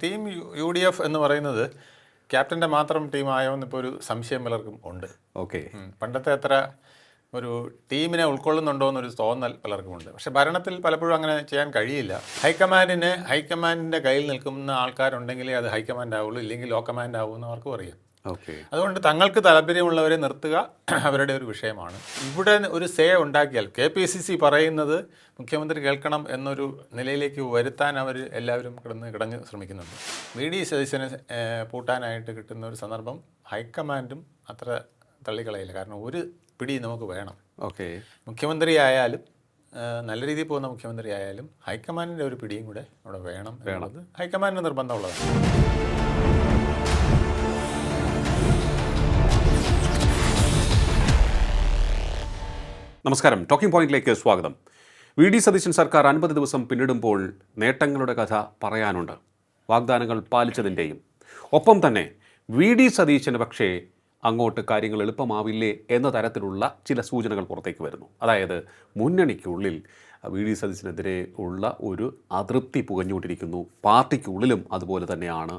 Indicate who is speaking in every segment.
Speaker 1: Team UDF എന്ന് പറയുന്നത് ക്യാപ്റ്റൻ്റെ മാത്രം ടീമായോ എന്നിപ്പോൾ ഒരു സംശയം പലർക്കും ഉണ്ട്.
Speaker 2: ഓക്കെ,
Speaker 1: പണ്ടത്തെ അത്ര ഒരു ടീമിനെ ഉൾക്കൊള്ളുന്നുണ്ടോ എന്നൊരു തോന്നൽ പലർക്കുമുണ്ട്. പക്ഷേ ഭരണത്തിൽ പലപ്പോഴും അങ്ങനെ ചെയ്യാൻ കഴിയില്ല. ഹൈക്കമാൻഡിൻ്റെ കയ്യിൽ നിൽക്കുന്ന ആൾക്കാരുണ്ടെങ്കിലേ അത് ഹൈക്കമാൻഡ് ആവുള്ളൂ, ഇല്ലെങ്കിൽ ലോ കമാൻഡ് ആവുമെന്ന് അവർക്കും അറിയാം.
Speaker 2: ഓക്കെ.
Speaker 1: അതുകൊണ്ട് തങ്ങൾക്ക് താല്പര്യമുള്ളവരെ നിർത്തുക അവരുടെ ഒരു വിഷയമാണ്. ഇവിടെ ഒരു ഉണ്ടാക്കിയാൽ KPCC പറയുന്നത് മുഖ്യമന്ത്രി കേൾക്കണം എന്നൊരു നിലയിലേക്ക് വരുത്താൻ അവർ എല്ലാവരും കിടഞ്ഞ് ശ്രമിക്കുന്നുണ്ട്. VD സതീശനെ പൂട്ടാനായിട്ട് കിട്ടുന്ന ഒരു സന്ദർഭം ഹൈക്കമാൻഡും അത്ര തള്ളിക്കളയില്ല. കാരണം ഒരു പിടി നമുക്ക് വേണം.
Speaker 2: ഓക്കെ,
Speaker 1: മുഖ്യമന്ത്രി ആയാലും നല്ല രീതിയിൽ പോകുന്ന മുഖ്യമന്ത്രി ആയാലും ഹൈക്കമാൻഡിൻ്റെ ഒരു പിടിയും കൂടെ അവിടെ വേണം എന്നുള്ളത് ഹൈക്കമാൻഡിന് നിർബന്ധമുള്ളതാണ്.
Speaker 2: നമസ്കാരം. ടോക്കിംഗ് പോയിന്റിലേക്ക് സ്വാഗതം. VD സതീശൻ സർക്കാർ 50 ദിവസം പിന്നിടുമ്പോൾ നേട്ടങ്ങളുടെ കഥ പറയാനുണ്ട്. വാഗ്ദാനങ്ങൾ പാലിച്ചതിൻ്റെയും ഒപ്പം തന്നെ VD സതീശന് പക്ഷേ അങ്ങോട്ട് കാര്യങ്ങൾ എളുപ്പമാവില്ലേ എന്ന തരത്തിലുള്ള ചില സൂചനകൾ പുറത്തേക്ക് വരുന്നു. അതായത് മുന്നണിക്കുള്ളിൽ VD സതീശനെതിരെ ഉള്ള ഒരു അതൃപ്തി പുകഞ്ഞുകൊണ്ടിരിക്കുന്നു. പാർട്ടിക്കുള്ളിലും അതുപോലെ തന്നെയാണ്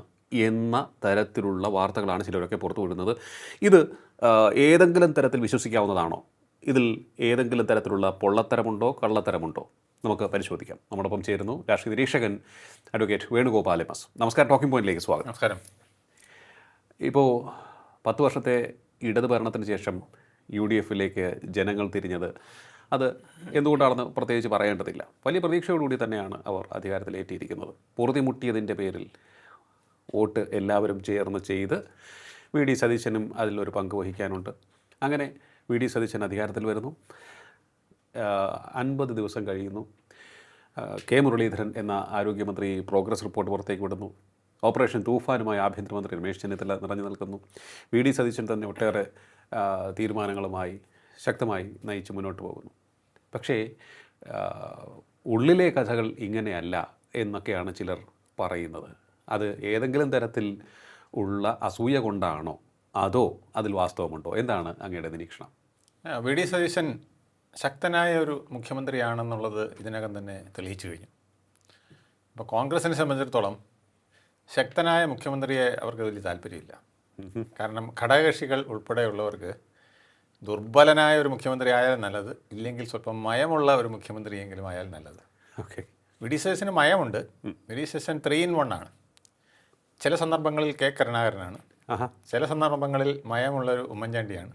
Speaker 2: എന്ന തരത്തിലുള്ള വാർത്തകളാണ് ചിലരൊക്കെ പുറത്തു വിടുന്നത്. ഇത് ഏതെങ്കിലും തരത്തിൽ വിശ്വസിക്കാവുന്നതാണോ? ഇതിൽ ഏതെങ്കിലും തരത്തിലുള്ള പൊള്ളത്തരമുണ്ടോ കള്ളത്തരമുണ്ടോ നമുക്ക് പരിശോധിക്കാം. നമ്മോടൊപ്പം ചേരുന്നു രാഷ്ട്രീയ നിരീക്ഷകൻ അഡ്വക്കേറ്റ് വേണുഗോപാൽ MS. നമസ്കാരം. ടോക്കിംഗ് പോയിന്റിലേക്ക് സ്വാഗതം.
Speaker 1: നമസ്കാരം.
Speaker 2: ഇപ്പോൾ 10 വർഷത്തെ ഇടത് ഭരണത്തിന് ശേഷം UDFിലേക്ക് ജനങ്ങൾ തിരിഞ്ഞത് അത് എന്തുകൊണ്ടാണെന്ന് പ്രത്യേകിച്ച് പറയേണ്ടതില്ല. വലിയ പ്രതീക്ഷയോടുകൂടി തന്നെയാണ് അവർ അധികാരത്തിലേറ്റിയിരിക്കുന്നത്. പൊറുതിമുട്ടിയതിൻ്റെ പേരിൽ വോട്ട് എല്ലാവരും ചേർന്ന് ചെയ്ത് VD സതീശനും അതിലൊരു പങ്ക് വഹിക്കാനുണ്ട്. അങ്ങനെ VD സതീശൻ അധികാരത്തിൽ വരുന്നു. 50 ദിവസം കഴിയുന്നു. K മുരളീധരൻ എന്ന ആരോഗ്യമന്ത്രി പ്രോഗ്രസ് റിപ്പോർട്ട് പുറത്തേക്ക് വിടുന്നു. ഓപ്പറേഷൻ തൂഫാനുമായി ആഭ്യന്തരമന്ത്രി രമേശ് ചെന്നിത്തല നിറഞ്ഞു നിൽക്കുന്നു. VD സതീശൻ തന്നെ ഒട്ടേറെ തീരുമാനങ്ങളുമായി ശക്തമായി നയിച്ച് മുന്നോട്ട് പോകുന്നു. പക്ഷേ ഉള്ളിലെ കഥകൾ ഇങ്ങനെയല്ല എന്നൊക്കെയാണ് ചിലർ പറയുന്നത്. അത് ഏതെങ്കിലും തരത്തിൽ ഉള്ള അസൂയ കൊണ്ടാണോ അതോ അതിൽ വാസ്തവമുണ്ടോ? എന്താണ് അങ്ങയുടെ നിരീക്ഷണം?
Speaker 1: VD സതീശൻ ശക്തനായ ഒരു മുഖ്യമന്ത്രിയാണെന്നുള്ളത് ഇതിനകം തന്നെ തെളിയിച്ചു കഴിഞ്ഞു. ഇപ്പോൾ കോൺഗ്രസിനെ സംബന്ധിച്ചിടത്തോളം ശക്തനായ മുഖ്യമന്ത്രിയെ അവർക്ക് വലിയ താല്പര്യമില്ല. കാരണം ഘടകകക്ഷികൾ ഉൾപ്പെടെയുള്ളവർക്ക് ദുർബലനായ ഒരു മുഖ്യമന്ത്രി ആയാൽ നല്ലത്, ഇല്ലെങ്കിൽ സ്വല്പം മയമുള്ള ഒരു മുഖ്യമന്ത്രിയെങ്കിലും ആയാൽ നല്ലത്.
Speaker 2: ഓക്കെ,
Speaker 1: VD സതീശന് മയമുണ്ട്. VD സതീശൻ 3 in 1 ആണ്. ചില സന്ദർഭങ്ങളിൽ K കരുണാകരനാണ്, ചില സന്ദർഭങ്ങളിൽ മയമുള്ളൊരു ഉമ്മൻചാണ്ടിയാണ്,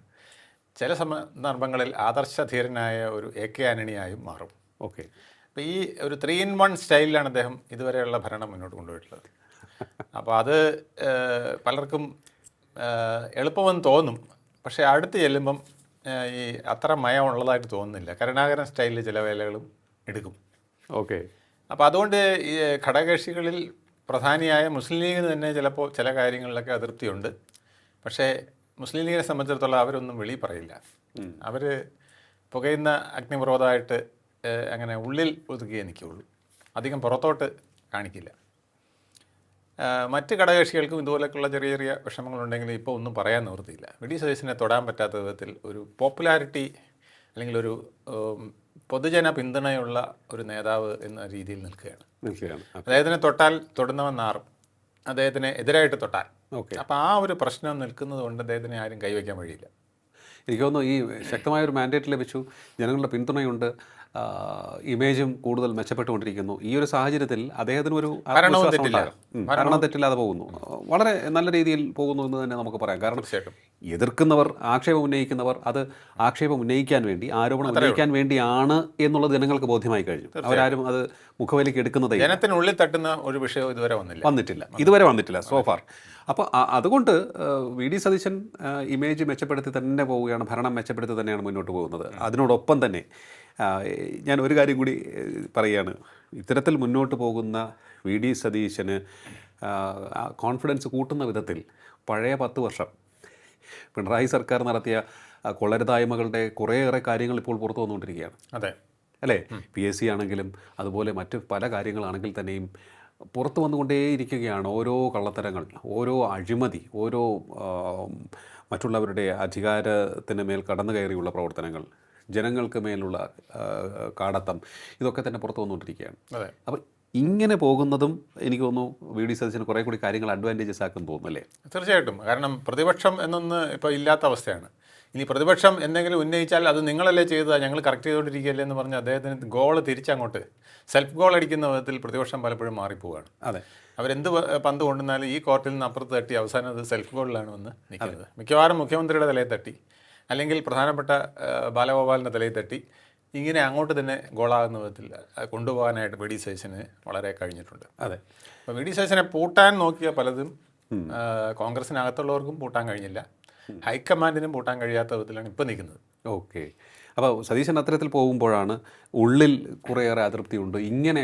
Speaker 1: ചില സന്ദർഭങ്ങളിൽ ആദർശധീരനായ ഒരു AK ആന്റണിയായും മാറും.
Speaker 2: ഓക്കെ.
Speaker 1: അപ്പോൾ ഈ ഒരു 3 in 1 സ്റ്റൈലിലാണ് അദ്ദേഹം ഇതുവരെയുള്ള ഭരണം മുന്നോട്ട് കൊണ്ടുപോയിട്ടുള്ളത്. അപ്പോൾ അത് പലർക്കും എളുപ്പമെന്ന് തോന്നും. പക്ഷേ അടുത്ത് ചെല്ലുമ്പം ഈ അത്ര മയമുള്ളതായിട്ട് തോന്നുന്നില്ല. കരുണാകരൻ സ്റ്റൈലിൽ ചില വേലകളും എടുക്കും.
Speaker 2: ഓക്കെ.
Speaker 1: അപ്പോൾ അതുകൊണ്ട് ഈ ഘടകകക്ഷികളിൽ പ്രധാനിയായ മുസ്ലിം ലീഗിന് തന്നെ ചിലപ്പോൾ ചില കാര്യങ്ങളിലൊക്കെ അതൃപ്തിയുണ്ട്. പക്ഷേ മുസ്ലിം ലീഗിനെ സംബന്ധിച്ചിടത്തോളം അവരൊന്നും വെളി പറയില്ല. അവർ പുകയുന്ന അഗ്നിപർവ്വതമായിട്ട് അങ്ങനെ ഉള്ളിൽ ഒതുക്കിയേ നിൽക്കുകയുള്ളൂ, അധികം പുറത്തോട്ട് കാണിക്കില്ല. മറ്റ് ഘടകകക്ഷികൾക്കും ഇതുപോലെയൊക്കെയുള്ള ചെറിയ ചെറിയ വിഷമങ്ങളുണ്ടെങ്കിലും ഇപ്പോൾ ഒന്നും പറയാൻ നിവൃത്തിയില്ല. VD സതീശനെ തൊടാൻ പറ്റാത്ത വിധത്തിൽ ഒരു പോപ്പുലാരിറ്റി അല്ലെങ്കിൽ ഒരു പൊതുജന പിന്തുണയുള്ള ഒരു നേതാവ് എന്ന രീതിയിൽ നിൽക്കുകയാണ്. അദ്ദേഹത്തിനെ തൊട്ടാൽ തൊടുന്നവൻ നാറും, അദ്ദേഹത്തിന് എതിരായിട്ട് തൊട്ടാൽ. അപ്പോൾ ആ ഒരു പ്രശ്നം നിൽക്കുന്നത് കൊണ്ട് അദ്ദേഹത്തിനെ ആരും കൈവയ്ക്കാൻ വഴിയില്ല.
Speaker 2: എനിക്ക് തോന്നുന്നു ഈ ശക്തമായൊരു മാൻഡേറ്റ് ലഭിച്ചു, ജനങ്ങളുടെ പിന്തുണയുണ്ട്, ഇമേജും കൂടുതൽ മെച്ചപ്പെട്ടുകൊണ്ടിരിക്കുന്നു. ഈ ഒരു സാഹചര്യത്തിൽ അദ്ദേഹത്തിന് ഒരു ഭരണം തെറ്റില്ലാതെ പോകുന്നു, വളരെ നല്ല രീതിയിൽ പോകുന്നു എന്ന് തന്നെ നമുക്ക് പറയാം. കാരണം എതിർക്കുന്നവർ, ആക്ഷേപം ഉന്നയിക്കുന്നവർ അത് ആക്ഷേപം ഉന്നയിക്കാൻ വേണ്ടി, ആരോപണം ഉന്നയിക്കാൻ വേണ്ടിയാണ് എന്നുള്ളത് ജനങ്ങൾക്ക് ബോധ്യമായി കഴിഞ്ഞു. അവരാരും അത് മുഖവിലേക്ക് എടുക്കുന്നതേ
Speaker 1: ജനത്തിനുള്ളിൽ തട്ടുന്ന ഒരു വിഷയം ഇതുവരെ
Speaker 2: വന്നിട്ടില്ല സോ ഫാർ. അപ്പോൾ അതുകൊണ്ട് VD സതീശൻ ഇമേജ് മെച്ചപ്പെടുത്തി തന്നെ പോവുകയാണ്, ഭരണം മെച്ചപ്പെടുത്തി തന്നെയാണ് മുന്നോട്ട് പോകുന്നത്. അതിനോടൊപ്പം തന്നെ ഞാൻ ഒരു കാര്യം കൂടി പറയുകയാണ്. ഇത്തരത്തിൽ മുന്നോട്ട് പോകുന്ന VD സതീശന് കോൺഫിഡൻസ് കൂട്ടുന്ന വിധത്തിൽ പഴയ 10 വർഷം പിണറായി സർക്കാർ നടത്തിയ കൊള്ളരുതായ്മകളുടെ കുറേയേറെ കാര്യങ്ങൾ ഇപ്പോൾ പുറത്തു വന്നുകൊണ്ടിരിക്കുകയാണ്.
Speaker 1: അതെ
Speaker 2: അല്ലേ? PSC ആണെങ്കിലും അതുപോലെ മറ്റ് പല കാര്യങ്ങളാണെങ്കിൽ തന്നെയും പുറത്തു വന്നുകൊണ്ടേയിരിക്കുകയാണ്. ഓരോ കള്ളത്തരങ്ങൾ, ഓരോ അഴിമതി, ഓരോ മറ്റുള്ളവരുടെ അധികാരത്തിന് മേൽ കടന്നു കയറിയുള്ള പ്രവർത്തനങ്ങൾ, ജനങ്ങൾക്ക് മേലുള്ള കാടത്തം, ഇതൊക്കെ തന്നെ പുറത്തു വന്നുകൊണ്ടിരിക്കുകയാണ്. അപ്പോൾ ഇങ്ങനെ പോകുന്നതും എനിക്ക് തോന്നുന്നു വി ഡി സതീശന് കുറേ കൂടി കാര്യങ്ങൾ അഡ്വാൻറ്റേജസ് ആക്കും തോന്നുന്നല്ലേ?
Speaker 1: തീർച്ചയായിട്ടും. കാരണം പ്രതിപക്ഷം എന്നൊന്ന് ഇപ്പോൾ ഇല്ലാത്ത അവസ്ഥയാണ്. ഇനി പ്രതിപക്ഷം എന്തെങ്കിലും ഉന്നയിച്ചാൽ അത് നിങ്ങളല്ലേ ചെയ്തതാണ്, ഞങ്ങൾ കറക്റ്റ് ചെയ്തുകൊണ്ടിരിക്കുകയല്ലേ എന്ന് പറഞ്ഞ് അദ്ദേഹത്തിന് ഗോൾ തിരിച്ചങ്ങോട്ട് സെൽഫ് ഗോൾ അടിക്കുന്ന വിധത്തിൽ പ്രതിപക്ഷം പലപ്പോഴും മാറിപ്പോവുകയാണ്.
Speaker 2: അതെ,
Speaker 1: അവരെന്ത് പന്ത് കൊണ്ടുവന്നാലും ഈ കോർട്ടിൽ നിന്ന് അപ്പുറത്ത് തട്ടി അവസാനം അത് സെൽഫ് ഗോളിലാണ് വന്ന് നിൽക്കുന്നത്. മിക്കവാറും മുഖ്യമന്ത്രിയുടെ തലയിൽ തട്ടി, അല്ലെങ്കിൽ പ്രധാനപ്പെട്ട ബാലഗോപാലിൻ്റെ തലയിൽ തട്ടി, ഇങ്ങനെ അങ്ങോട്ട് തന്നെ ഗോളാകുന്ന വിധത്തിൽ കൊണ്ടുപോകാനായിട്ട് വി ഡി സതീശന് വളരെ കഴിഞ്ഞിട്ടുണ്ട്.
Speaker 2: അതെ.
Speaker 1: അപ്പോൾ വി ഡി സതീശനെ പൂട്ടാൻ നോക്കിയ പലതും കോൺഗ്രസിനകത്തുള്ളവർക്കും പൂട്ടാൻ കഴിഞ്ഞില്ല, ഹൈക്കമാൻഡിനും പൂട്ടാൻ കഴിയാത്ത വിധത്തിലാണ് ഇപ്പോൾ നിൽക്കുന്നത്.
Speaker 2: ഓക്കെ. അപ്പോൾ സതീശൻ അത്തരത്തിൽ പോകുമ്പോഴാണ് ഉള്ളിൽ കുറേയേറെ അതൃപ്തിയുണ്ട്. ഇങ്ങനെ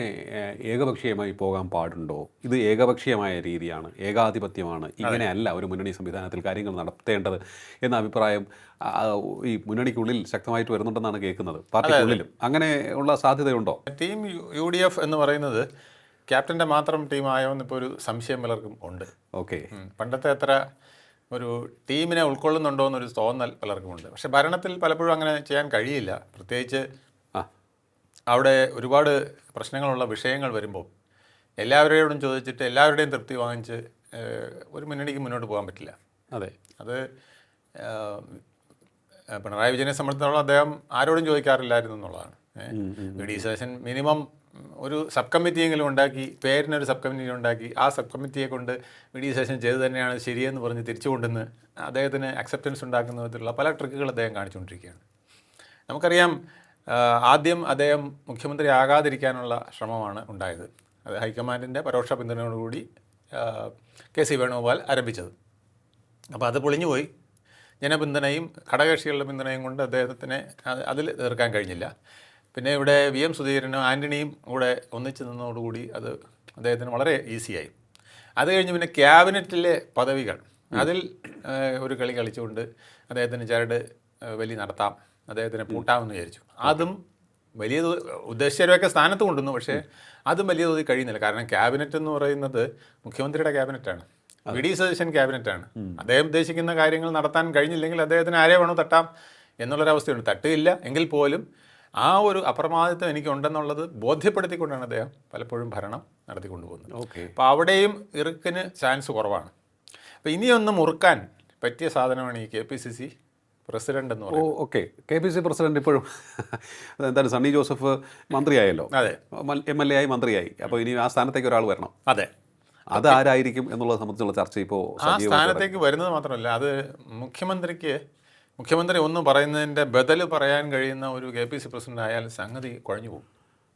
Speaker 2: ഏകപക്ഷീയമായി പോകാൻ പാടുണ്ടോ? ഇത് ഏകപക്ഷീയമായ രീതിയാണ്, ഏകാധിപത്യമാണ്, ഇങ്ങനെയല്ല ഒരു മുന്നണി സംവിധാനത്തിൽ കാര്യങ്ങൾ നടത്തേണ്ടത് എന്ന അഭിപ്രായം ഈ മുന്നണിക്കുള്ളിൽ ശക്തമായിട്ട് വരുന്നുണ്ടെന്നാണ് കേൾക്കുന്നത്. പാർട്ടിക്കുള്ളിലും അങ്ങനെ ഉള്ള സാധ്യതയുണ്ടോ?
Speaker 1: ടീം UDF എന്ന് പറയുന്നത് ക്യാപ്റ്റൻ്റെ മാത്രം ടീമായോ എന്നിപ്പോൾ ഒരു സംശയം പലർക്കും ഉണ്ട്.
Speaker 2: ഓക്കെ.
Speaker 1: പണ്ടത്തെ അത്ര ഒരു ടീമിനെ ഉൾക്കൊള്ളുന്നുണ്ടോ എന്നൊരു തോന്നൽ പലർക്കുമുണ്ട്. പക്ഷെ ഭരണത്തിൽ പലപ്പോഴും അങ്ങനെ ചെയ്യാൻ കഴിയില്ല. പ്രത്യേകിച്ച് അവിടെ ഒരുപാട് പ്രശ്നങ്ങളുള്ള വിഷയങ്ങൾ വരുമ്പോൾ എല്ലാവരോടും ചോദിച്ചിട്ട് എല്ലാവരുടെയും തൃപ്തി വാങ്ങിച്ച് ഒരു മുന്നണിക്ക് മുന്നോട്ട് പോകാൻ പറ്റില്ല.
Speaker 2: അതെ.
Speaker 1: അത് പിണറായി വിജയനെ സംബന്ധിച്ചിടത്തോളം അദ്ദേഹം ആരോടും ചോദിക്കാറില്ലായിരുന്നു എന്നുള്ളതാണ്. വി ഡി സതീശൻ മിനിമം ഒരു സബ് കമ്മിറ്റിയെങ്കിലും ഉണ്ടാക്കി, പേരിനൊരു സബ് കമ്മിറ്റി ഉണ്ടാക്കി, ആ സബ് കമ്മിറ്റിയെ കൊണ്ട് വി ഡി സതീശൻ ചെയ്ത് തന്നെയാണ് ശരിയെന്ന് പറഞ്ഞ് തിരിച്ചു കൊണ്ടുവന്ന് അദ്ദേഹത്തിന് അക്സെപ്റ്റൻസ് ഉണ്ടാക്കുന്ന വിധത്തിലുള്ള പല ട്രിക്കുകൾ അദ്ദേഹം കാണിച്ചുകൊണ്ടിരിക്കുകയാണ്. നമുക്കറിയാം, ആദ്യം അദ്ദേഹം മുഖ്യമന്ത്രി ആകാതിരിക്കാനുള്ള ശ്രമമാണ് ഉണ്ടായത്. അത് ഹൈക്കമാൻഡിൻ്റെ പരോക്ഷ പിന്തുണയോടുകൂടി കെ സി വേണുഗോപാൽ ആരംഭിച്ചത്. അപ്പോൾ അത് പൊളിഞ്ഞുപോയി. ജനപിന്തുണയും ഘടകകക്ഷികളുടെ പിന്തുണയും കൊണ്ട് അദ്ദേഹത്തിന് അതിൽ തീർക്കാൻ കഴിഞ്ഞില്ല. പിന്നെ ഇവിടെ VM സുധീരനും ആൻ്റണിയും കൂടെ ഒന്നിച്ച് നിന്നതോടുകൂടി അത് അദ്ദേഹത്തിന് വളരെ ഈസിയായി. അത് കഴിഞ്ഞ് പിന്നെ ക്യാബിനറ്റിലെ പദവികൾ, അതിൽ ഒരു കളി കളിച്ചുകൊണ്ട് അദ്ദേഹത്തിന് ചരട് വലി നടത്താം, അദ്ദേഹത്തിനെ പൂട്ടാമെന്ന് വിചാരിച്ചു. അതും വലിയ ഉദ്ദേശിച്ചവരൊക്കെ സ്ഥാനത്ത് കൊണ്ടുവന്നു, പക്ഷേ അതും വലിയ തോതിൽ കഴിയുന്നില്ല. കാരണം ക്യാബിനറ്റ് എന്ന് പറയുന്നത് മുഖ്യമന്ത്രിയുടെ ക്യാബിനറ്റാണ്, വി ഡി സതീശൻ ക്യാബിനറ്റാണ്. അദ്ദേഹം ഉദ്ദേശിക്കുന്ന കാര്യങ്ങൾ നടത്താൻ കഴിഞ്ഞില്ലെങ്കിൽ അദ്ദേഹത്തിന് ആരെ വേണോ തട്ടാം എന്നുള്ളൊരവസ്ഥയുണ്ട്. തട്ടുകയില്ല എങ്കിൽ പോലും ആ ഒരു അപ്രമാദിത്വം എനിക്കുണ്ടെന്നുള്ളത് ബോധ്യപ്പെടുത്തിക്കൊണ്ടാണ് അദ്ദേഹം പലപ്പോഴും ഭരണം നടത്തിക്കൊണ്ടുപോകുന്നത്. അപ്പോൾ അവിടെയും ഇറുക്കിന് ചാൻസ് കുറവാണ്. അപ്പോൾ ഇനിയൊന്ന് മുറുക്കാൻ പറ്റിയ സാധനമാണ് ഈ KPCC പ്രസിഡന്റ് എന്ന് പറയുന്നത്.
Speaker 2: ഓക്കെ. KPCC പ്രസിഡന്റ് ഇപ്പോഴും എന്താണ്, സണ്ണി ജോസഫ് മന്ത്രിയായല്ലോ.
Speaker 1: അതെ.
Speaker 2: MLA ആയി മന്ത്രിയായി. അപ്പോൾ ഇനി ആ സ്ഥാനത്തേക്ക് ഒരാൾ വരണം.
Speaker 1: അതെ.
Speaker 2: അതാരായിരിക്കും എന്നുള്ളത് സംബന്ധിച്ചുള്ള ചർച്ച ഇപ്പോൾ
Speaker 1: ആ സ്ഥാനത്തേക്ക് വരുന്നത് മാത്രമല്ല, അത് മുഖ്യമന്ത്രി ഒന്ന് പറയുന്നതിൻ്റെ ബദൽ പറയാൻ കഴിയുന്ന ഒരു KPCC പ്രസിഡന്റ് ആയാൽ സംഗതി കുഴഞ്ഞു പോകും.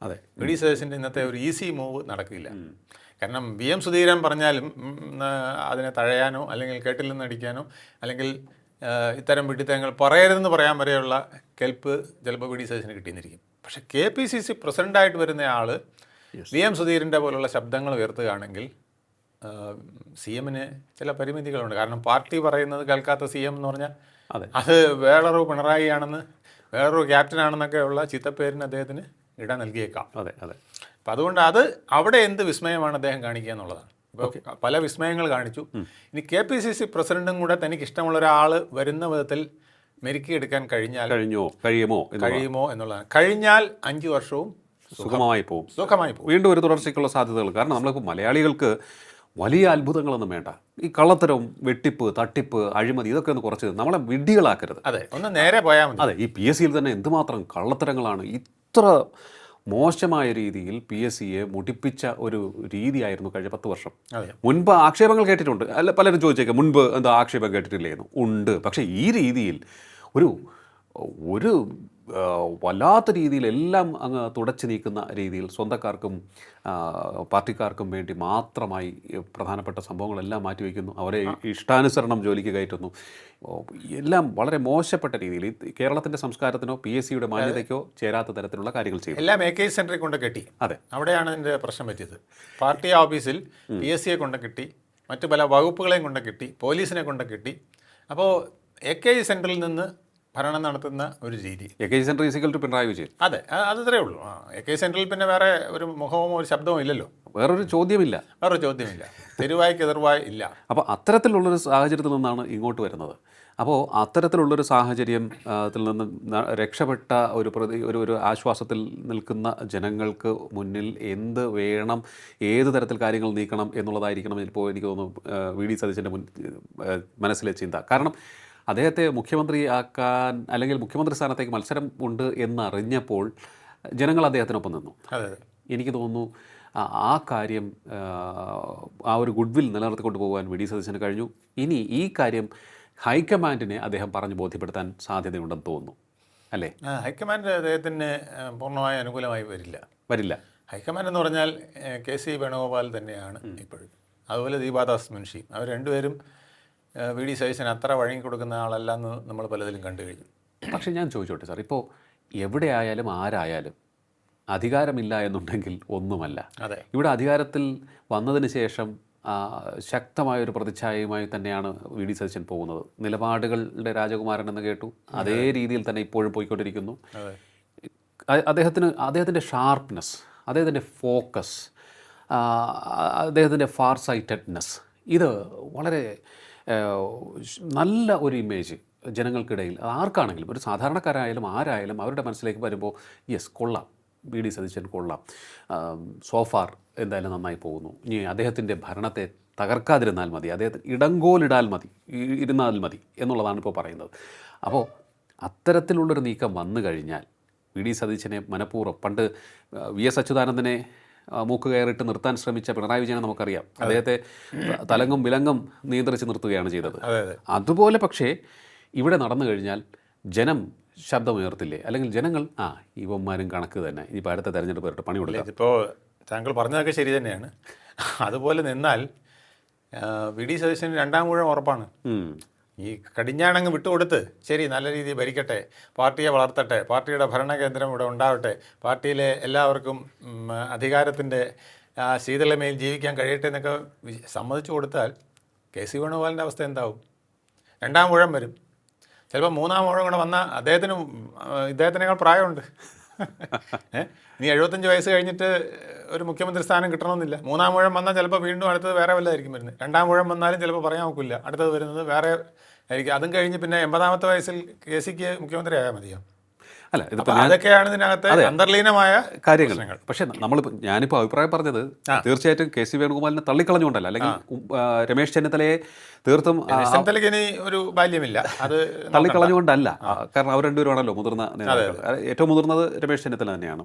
Speaker 2: അതെ.
Speaker 1: വി ഡി സതീശൻ്റെ ഇന്നത്തെ ഒരു ഈസി മൂവ് നടക്കില്ല. കാരണം VM സുധീരൻ പറഞ്ഞാലും അതിനെ തഴയാനോ അല്ലെങ്കിൽ കേട്ടില്ലെന്ന് അടിക്കാനോ അല്ലെങ്കിൽ ഇത്തരം വിഡിത്തങ്ങൾ പറയരുതെന്ന് പറയാൻ വരെയുള്ള കെൽപ്പ് ചിലപ്പോൾ വി ഡി സതീശന് കിട്ടിയെന്നിരിക്കും. പക്ഷേ KPCC പ്രസിഡൻ്റായിട്ട് വരുന്ന ആൾ VM സുധീരൻ്റെ പോലുള്ള ശബ്ദങ്ങൾ ഉയർത്തുകയാണെങ്കിൽ CM-ന് ചില പരിമിതികളുണ്ട്. കാരണം പാർട്ടി പറയുന്നത് കേൾക്കാത്ത CM എന്ന് പറഞ്ഞാൽ അത് വേറൊരു പിണറായി ആണെന്ന്, വേറൊരു ക്യാപ്റ്റനാണെന്നൊക്കെയുള്ള ചീത്തപ്പേരിന് അദ്ദേഹത്തിന് ഇട നൽകിയേക്കാം.
Speaker 2: അതെ. അതെ.
Speaker 1: അപ്പം അതുകൊണ്ട് അത് അവിടെ എന്ത് വിസ്മയമാണ് അദ്ദേഹം കാണിക്കുക എന്നുള്ളതാണ്. ഇപ്പോൾ പല വിസ്മയങ്ങൾ കാണിച്ചു. ഇനി KPCC പ്രസിഡന്റും കൂടെ തനിക്ക് ഇഷ്ടമുള്ള ഒരാൾ വരുന്ന വിധത്തിൽ മെരുക്കിയെടുക്കാൻ കഴിയുമോ എന്നുള്ളതാണ്. കഴിഞ്ഞാൽ 5 വർഷവും
Speaker 2: സുഖമായി പോകും.
Speaker 1: വീണ്ടും
Speaker 2: ഒരു തുടർച്ചയ്ക്കുള്ള സാധ്യതകൾ. കാരണം നമ്മളിപ്പോൾ മലയാളികൾക്ക് വലിയ അത്ഭുതങ്ങളൊന്നും വേണ്ട. ഈ കള്ളത്തരം, വെട്ടിപ്പ്, തട്ടിപ്പ്, അഴിമതി ഇതൊക്കെ ഒന്ന് കുറച്ച് നമ്മളെ വിഡ്ഢികളാക്കരുത്.
Speaker 1: അതെ, ഒന്ന് നേരെ പോയാൽ മതി.
Speaker 2: അതെ. ഈ PSCയിൽ തന്നെ എന്തുമാത്രം കള്ളത്തരങ്ങളാണ്. ഇത്ര മോശമായ രീതിയിൽ PSCയെ മുടിപ്പിച്ച ഒരു രീതിയായിരുന്നു കഴിഞ്ഞ 10 വർഷം. മുൻപ് ആക്ഷേപങ്ങൾ കേട്ടിട്ടുണ്ട്. അല്ല, പലരും ചോദിച്ചേക്കാം മുൻപ് എന്താ ആക്ഷേപം കേട്ടിട്ടില്ലായിരുന്നു. ഉണ്ട്. പക്ഷേ ഈ രീതിയിൽ ഒരു വല്ലാത്ത രീതിയിൽ എല്ലാം അങ്ങ് തുടച്ചു നീക്കുന്ന രീതിയിൽ സ്വന്തക്കാർക്കും പാർട്ടിക്കാർക്കും വേണ്ടി മാത്രമായി പ്രധാനപ്പെട്ട സംഭവങ്ങളെല്ലാം മാറ്റിവെക്കുന്നു, അവരെ ഇഷ്ടാനുസരണം ജോലിക്ക് കയറ്റുന്നു, എല്ലാം വളരെ മോശപ്പെട്ട രീതിയിൽ കേരളത്തിൻ്റെ സംസ്കാരത്തിനോ PSCയുടെ മാന്യതയ്ക്കോ ചേരാത്ത തരത്തിലുള്ള കാര്യങ്ങൾ ചെയ്തു.
Speaker 1: എല്ലാം AK സെൻറ്ററിൽ കൊണ്ട് കെട്ടി.
Speaker 2: അതെ,
Speaker 1: അവിടെയാണ് ഇതിൻ്റെ പ്രശ്നം പറ്റിയത്. പാർട്ടി ഓഫീസിൽ PSCയെ കൊണ്ട് കെട്ടി, മറ്റു പല വകുപ്പുകളെയും കൊണ്ട് കെട്ടി, പോലീസിനെ കൊണ്ട് കെട്ടി. അപ്പോൾ AK സെൻറ്ററിൽ നിന്ന് ഭരണം നടത്തുന്ന ഒരു രീതി.
Speaker 2: AK സെൻട്രൽ ഈസിക്കൽ ടു പിണറായി വിജയൻ.
Speaker 1: അതെ, അതത്രേ ഉള്ളൂ. AK സെൻട്രലിൽ പിന്നെ വേറെ ഒരു മുഖമോ ഒരു ശബ്ദമോ ഇല്ലല്ലോ.
Speaker 2: വേറൊരു ചോദ്യമില്ല.
Speaker 1: തെരുവായ്ക്ക് എതിർവായി ഇല്ല.
Speaker 2: അപ്പോൾ അത്തരത്തിലുള്ളൊരു സാഹചര്യത്തിൽ നിന്നാണ് ഇങ്ങോട്ട് വരുന്നത്. അപ്പോൾ അത്തരത്തിലുള്ളൊരു സാഹചര്യം ത്തിൽ നിന്ന് രക്ഷപ്പെട്ട ഒരു ആശ്വാസത്തിൽ നിൽക്കുന്ന ജനങ്ങൾക്ക് മുന്നിൽ എന്ത് വേണം, ഏത് തരത്തിൽ കാര്യങ്ങൾ നീക്കണം എന്നുള്ളതായിരിക്കണം ഇപ്പോൾ എനിക്ക് തോന്നുന്നു വി ഡി സതീശൻ്റെ മനസ്സിലെ ചിന്ത. കാരണം അദ്ദേഹത്തെ മുഖ്യമന്ത്രിയാക്കാൻ അല്ലെങ്കിൽ മുഖ്യമന്ത്രി സ്ഥാനത്തേക്ക് മത്സരം ഉണ്ട് എന്നറിഞ്ഞപ്പോൾ ജനങ്ങൾ അദ്ദേഹത്തിനൊപ്പം നിന്നു.
Speaker 1: അതെ,
Speaker 2: എനിക്ക് തോന്നുന്നു ആ കാര്യം, ആ ഒരു ഗുഡ്വിൽ നിലനിർത്തിക്കൊണ്ട് പോകാൻ വി ഡി സതീശന് കഴിഞ്ഞു. ഇനി ഈ കാര്യം ഹൈക്കമാൻഡിനെ അദ്ദേഹം പറഞ്ഞ് ബോധ്യപ്പെടുത്താൻ സാധ്യതയുണ്ടെന്ന് തോന്നുന്നു, അല്ലേ?
Speaker 1: ഹൈക്കമാൻഡ് അദ്ദേഹത്തിന് പൂർണ്ണമായി അനുകൂലമായി വരില്ല. ഹൈക്കമാൻഡ് എന്ന് പറഞ്ഞാൽ കെ സി വേണുഗോപാൽ തന്നെയാണ് ഇപ്പോഴും, അതുപോലെ ദീപാദാസ് മുൻഷി. അവർ രണ്ടുപേരും വി ഡി സതീശൻ അത്ര വഴങ്ങി കൊടുക്കുന്ന ആളല്ല എന്ന് നമ്മൾ പലതിലും കണ്ടു കഴിഞ്ഞു.
Speaker 2: പക്ഷേ ഞാൻ ചോദിച്ചോട്ടെ സാർ, ഇപ്പോൾ എവിടെയായാലും ആരായാലും അധികാരമില്ല എന്നുണ്ടെങ്കിൽ ഒന്നുമല്ല.
Speaker 1: അതെ,
Speaker 2: ഇവിടെ അധികാരത്തിൽ വന്നതിന് ശേഷം ശക്തമായൊരു പ്രതിച്ഛായയുമായി തന്നെയാണ് വി ഡി സതീശൻ പോകുന്നത്. നിലപാടുകളുടെ രാജകുമാരൻ എന്ന് കേട്ടു, അതേ രീതിയിൽ തന്നെ ഇപ്പോഴും പോയിക്കൊണ്ടിരിക്കുന്നു. അദ്ദേഹത്തിൻ്റെ ഷാർപ്നെസ്, അദ്ദേഹത്തിൻ്റെ ഫോക്കസ്, അദ്ദേഹത്തിൻ്റെ ഫാർ സൈറ്റഡ്നെസ്, ഇത് വളരെ നല്ല ഒരു ഇമേജ് ജനങ്ങൾക്കിടയിൽ, ആർക്കാണെങ്കിലും, ഒരു സാധാരണക്കാരായാലും ആരായാലും അവരുടെ മനസ്സിലേക്ക് വരുമ്പോൾ യെസ് കൊള്ളാം, വി ഡി സതീശൻ കൊള്ളാം, സോഫാർ എന്തായാലും നന്നായി പോകുന്നു, ഇനി അദ്ദേഹത്തിൻ്റെ ഭരണത്തെ തകർക്കാതിരുന്നാൽ മതി, അദ്ദേഹത്തിന് ഇരുന്നാൽ മതി എന്നുള്ളതാണ് ഇപ്പോൾ പറയുന്നത്. അപ്പോൾ അത്തരത്തിലുള്ളൊരു നീക്കം വന്നു കഴിഞ്ഞാൽ വി ഡി സതീശനെ മനഃപൂർവ്വം, പണ്ട് വി എസ് അച്യുതാനന്ദനെ മൂക്ക് കയറിയിട്ട് നിർത്താൻ ശ്രമിച്ച പിണറായി വിജയനെ നമുക്കറിയാം, അദ്ദേഹത്തെ തലങ്ങും വിലങ്ങും നിയന്ത്രിച്ച് നിർത്തുകയാണ് ചെയ്തത്. അതുപോലെ പക്ഷേ ഇവിടെ നടന്നു കഴിഞ്ഞാൽ ജനം ശബ്ദമുയർത്തില്ലേ? അല്ലെങ്കിൽ ജനങ്ങൾ ഇവന്മാരും കണക്ക് തന്നെ, ഇനിയിപ്പോൾ അടുത്ത തെരഞ്ഞെടുപ്പ് വരട്ടെ, പണി കൊടുക്കാം.
Speaker 1: ഇപ്പോൾ താങ്കൾ പറഞ്ഞതൊക്കെ ശരി തന്നെയാണ്. അതുപോലെ നിന്നാൽ വി ഡി സതീശന് രണ്ടാം ഊഴം ഉറപ്പാണ്. ഈ കടിഞ്ഞാണങ്ങ് വിട്ടുകൊടുത്ത് ശരി നല്ല രീതിയിൽ ഭരിക്കട്ടെ, പാർട്ടിയെ വളർത്തട്ടെ, പാർട്ടിയുടെ ഭരണകേന്ദ്രം ഇവിടെ ഉണ്ടാവട്ടെ, പാർട്ടിയിലെ എല്ലാവർക്കും അധികാരത്തിൻ്റെ ശീതളമേൽ ജീവിക്കാൻ കഴിയട്ടെ എന്നൊക്കെ സമ്മതിച്ചു കൊടുത്താൽ കെ സി വേണുഗോപാലിൻ്റെ അവസ്ഥ എന്താവും? രണ്ടാം ഊഴം വരും. ചിലപ്പോൾ മൂന്നാം ഊഴം കൂടെ വന്നാൽ ഇദ്ദേഹത്തിനേക്കാൾ പ്രായമുണ്ട്. ഇനി 75 വയസ്സ് കഴിഞ്ഞിട്ട് ഒരു മുഖ്യമന്ത്രി സ്ഥാനം കിട്ടണമെന്നില്ല. മൂന്നാം ഊഴം വന്നാൽ ചിലപ്പോൾ വീണ്ടും അടുത്തത് വേറെ വല്ലതായിരിക്കും വരുന്നത്. രണ്ടാം ഊഴം വന്നാലും ചിലപ്പോൾ പറയാൻ നോക്കില്ല, അടുത്തത് വരുന്നത് വേറെ ആയിരിക്കും. അതും കഴിഞ്ഞ് പിന്നെ 80ാമത്തെ വയസ്സിൽ കെ സിക്ക് മുഖ്യമന്ത്രി ആയാൽ മതിയോ?
Speaker 2: അല്ല, ഇതിപ്പോൾ
Speaker 1: അതൊക്കെയാണ് ഇതിനകത്ത് അന്തർലീനമായ
Speaker 2: കാര്യങ്ങൾ. പക്ഷേ ഞാനിപ്പോൾ അഭിപ്രായം പറഞ്ഞത് തീർച്ചയായിട്ടും കെ സി വേണുഗോപാലിനെ തള്ളിക്കളഞ്ഞുകൊണ്ടല്ല, അല്ലെങ്കിൽ രമേശ് ചെന്നിത്തലയെ തീർത്തും
Speaker 1: ചെന്നിത്തലയ്ക്ക് ഇനി ഒരു ബാല്യമില്ല, അത്
Speaker 2: തള്ളിക്കളഞ്ഞുകൊണ്ടല്ല. കാരണം അവർ രണ്ടുപേരുമാണല്ലോ മുതിർന്ന നേതാക്കൾ. ഏറ്റവും മുതിർന്നത് രമേശ് ചെന്നിത്തല തന്നെയാണ്.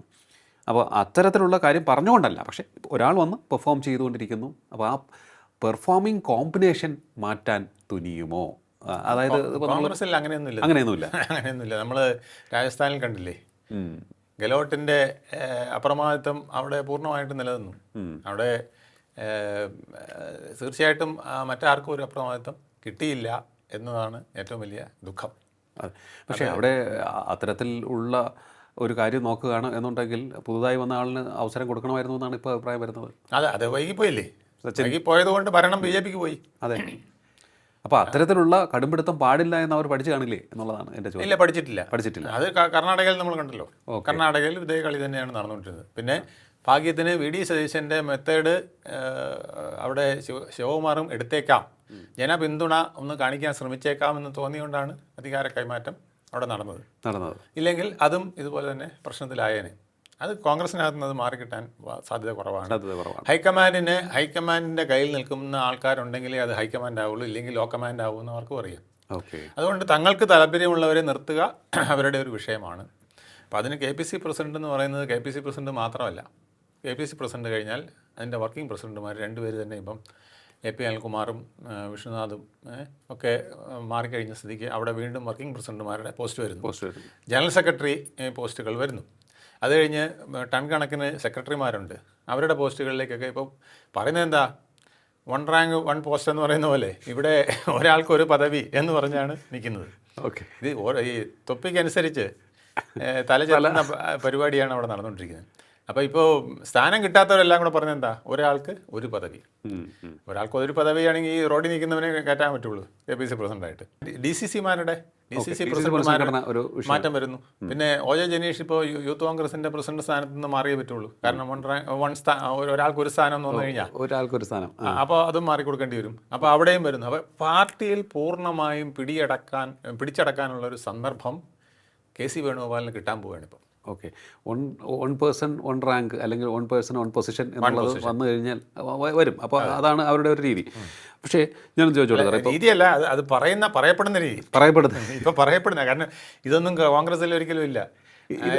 Speaker 2: അപ്പോൾ അത്തരത്തിലുള്ള കാര്യം പറഞ്ഞുകൊണ്ടല്ല, പക്ഷേ ഒരാൾ വന്ന് പെർഫോം ചെയ്തുകൊണ്ടിരിക്കുന്നു. അപ്പോൾ ആ പെർഫോമിംഗ് കോമ്പിനേഷൻ മാറ്റാൻ തുനിയുമോ? അതായത്
Speaker 1: കോൺഗ്രസിൽ അങ്ങനെയൊന്നുമില്ല. നമ്മൾ രാജസ്ഥാനിൽ കണ്ടില്ലേ, ഗെലോട്ടിൻ്റെ അപ്രമാദിത്വം അവിടെ പൂർണ്ണമായിട്ട് നിലനിന്നു. അവിടെ തീർച്ചയായിട്ടും മറ്റാർക്കും ഒരു അപ്രമാദിത്വം കിട്ടിയില്ല എന്നതാണ് ഏറ്റവും വലിയ ദുഃഖം.
Speaker 2: പക്ഷേ അവിടെ അത്തരത്തിൽ ഉള്ള ഒരു കാര്യം നോക്കുകയാണ് എന്നുണ്ടെങ്കിൽ പുതുതായി വന്ന ആളിന് അവസരം കൊടുക്കണമായിരുന്നു എന്നാണ് ഇപ്പോൾ അഭിപ്രായം വരുന്നത്.
Speaker 1: അതെ, വൈകിപ്പോയില്ലേ? വൈകിപ്പോയത് കൊണ്ട് ഭരണം BJP ക്ക് പോയി.
Speaker 2: അതെ. അപ്പോൾ അത്തരത്തിലുള്ള കടുംപിടുത്തം പാടില്ല എന്ന് അവർ പഠിച്ചു കാണില്ലേ എന്നുള്ളതാണ് എൻ്റെ ചോദ്യം.
Speaker 1: ഇല്ല, പഠിച്ചിട്ടില്ല. അത് കർണാടകയിൽ നമ്മൾ കണ്ടല്ലോ. കർണാടകയിൽ ഇതേ കളി തന്നെയാണ് നടന്നുകൊണ്ടിരുന്നത്. പിന്നെ ഭാഗ്യത്തിന് വി ഡി സതീശൻ്റെ മെത്തേഡ് അവിടെ ശിവകുമാറും എടുത്തേക്കാം, ജനപിന്തുണ ഒന്ന് കാണിക്കാൻ ശ്രമിച്ചേക്കാം എന്ന് തോന്നിയുകൊണ്ടാണ് അധികാര കൈമാറ്റം അവിടെ നടന്നത്. ഇല്ലെങ്കിൽ അതും ഇതുപോലെ തന്നെ പ്രശ്നത്തിലായേനെ. അത് കോൺഗ്രസിനകത്ത് നിന്ന് മാറിക്കിട്ടാൻ സാധ്യത കുറവാണ്. ഹൈക്കമാൻഡിൻ്റെ കയ്യിൽ നിൽക്കുന്ന ആൾക്കാരുണ്ടെങ്കിലേ അത് ഹൈക്കമാൻഡ് ആവുള്ളൂ, ഇല്ലെങ്കിൽ ലോ കമാൻഡ് ആവുമെന്ന് അവർക്കും അറിയാം. അതുകൊണ്ട് തങ്ങൾക്ക് താല്പര്യമുള്ളവരെ നിർത്തുക അവരുടെ ഒരു വിഷയമാണ്. അപ്പോൾ അതിന് KPC പ്രസിഡന്റ് എന്ന് പറയുന്നത് KPC പ്രസിഡന്റ് മാത്രമല്ല. KPC പ്രസിഡന്റ് കഴിഞ്ഞാൽ അതിൻ്റെ വർക്കിംഗ് പ്രസിഡന്റുമാർ രണ്ടുപേര് തന്നെ ഇപ്പം AP അനിൽകുമാറും വിഷ്ണുനാഥും ഒക്കെ മാറിക്കഴിഞ്ഞ സ്ഥിതിക്ക് അവിടെ വീണ്ടും വർക്കിംഗ് പ്രസിഡന്റുമാരുടെ പോസ്റ്റ് വരുന്നു. ജനറൽ സെക്രട്ടറി പോസ്റ്റുകൾ വരുന്നു. അത് കഴിഞ്ഞ് ടൺ കണക്കിന് സെക്രട്ടറിമാരുണ്ട്. അവരുടെ പോസ്റ്റുകളിലേക്കൊക്കെ ഇപ്പോൾ പറയുന്നത് എന്താ, 1 റാങ്ക് 1 പോസ്റ്റ് എന്ന് പറയുന്ന പോലെ ഇവിടെ ഒരാൾക്ക് ഒരു പദവി എന്ന് പറഞ്ഞാണ് നിൽക്കുന്നത്. ഇത് ഈ തൊപ്പിക്കനുസരിച്ച് തലചെല്ലുന്ന പരിപാടിയാണ് അവിടെ നടന്നുകൊണ്ടിരിക്കുന്നത്. അപ്പോൾ ഇപ്പോൾ സ്ഥാനം കിട്ടാത്തവരെല്ലാം കൂടെ പറഞ്ഞത് എന്താ, ഒരാൾക്ക് ഒരു പദവി. ഒരാൾക്ക് ഒരു പദവിയാണെങ്കിൽ ഈ റോഡിൽ നിൽക്കുന്നവനെ കയറ്റാൻ പറ്റുള്ളൂ KPC പ്രസിഡൻ്റായിട്ട്. DCCമാരുടെ DCC
Speaker 2: DCC
Speaker 1: പ്രസിഡന്റുമാർ
Speaker 2: പുനഃസംഘടന ഒരു വിഷയം.
Speaker 1: മാറ്റം വരുന്നു. പിന്നെ OJ ജനീഷ് ഇപ്പോൾ യൂത്ത് കോൺഗ്രസിന്റെ പ്രസിഡന്റ് സ്ഥാനത്ത് നിന്ന് മാറിയേ പറ്റുള്ളൂ. കാരണം ഒരാൾക്ക് ഒരു സ്ഥാനം എന്ന് വന്നു കഴിഞ്ഞാൽ
Speaker 2: ഒരാൾക്കൊരു സ്ഥാനം.
Speaker 1: അപ്പോൾ അതും മാറിക്കൊടുക്കേണ്ടി വരും. അപ്പോൾ അവിടെയും വരുന്നു. അപ്പോൾ പാർട്ടിയിൽ പൂർണ്ണമായും പിടിച്ചടക്കാനുള്ള ഒരു സന്ദർഭം KC വേണുഗോപാലിന് കിട്ടാൻ പോവുകയാണ് ഇപ്പോൾ.
Speaker 2: Okay, one person one rank അല്ലെങ്കിൽ വൺ പേഴ്സൺ വൺ പൊസിഷൻ എന്നുള്ളത് വന്നു കഴിഞ്ഞാൽ വരും. അപ്പോൾ അതാണ് അവരുടെ ഒരു രീതി. പക്ഷേ ഞാൻ ചോദിച്ചോട്ടെ,
Speaker 1: രീതിയല്ല, അത് പറയപ്പെടുന്ന രീതി, ഇപ്പൊ പറയപ്പെടുന്ന. കാരണം ഇതൊന്നും കോൺഗ്രസിൽ ഒരിക്കലും ഇല്ല.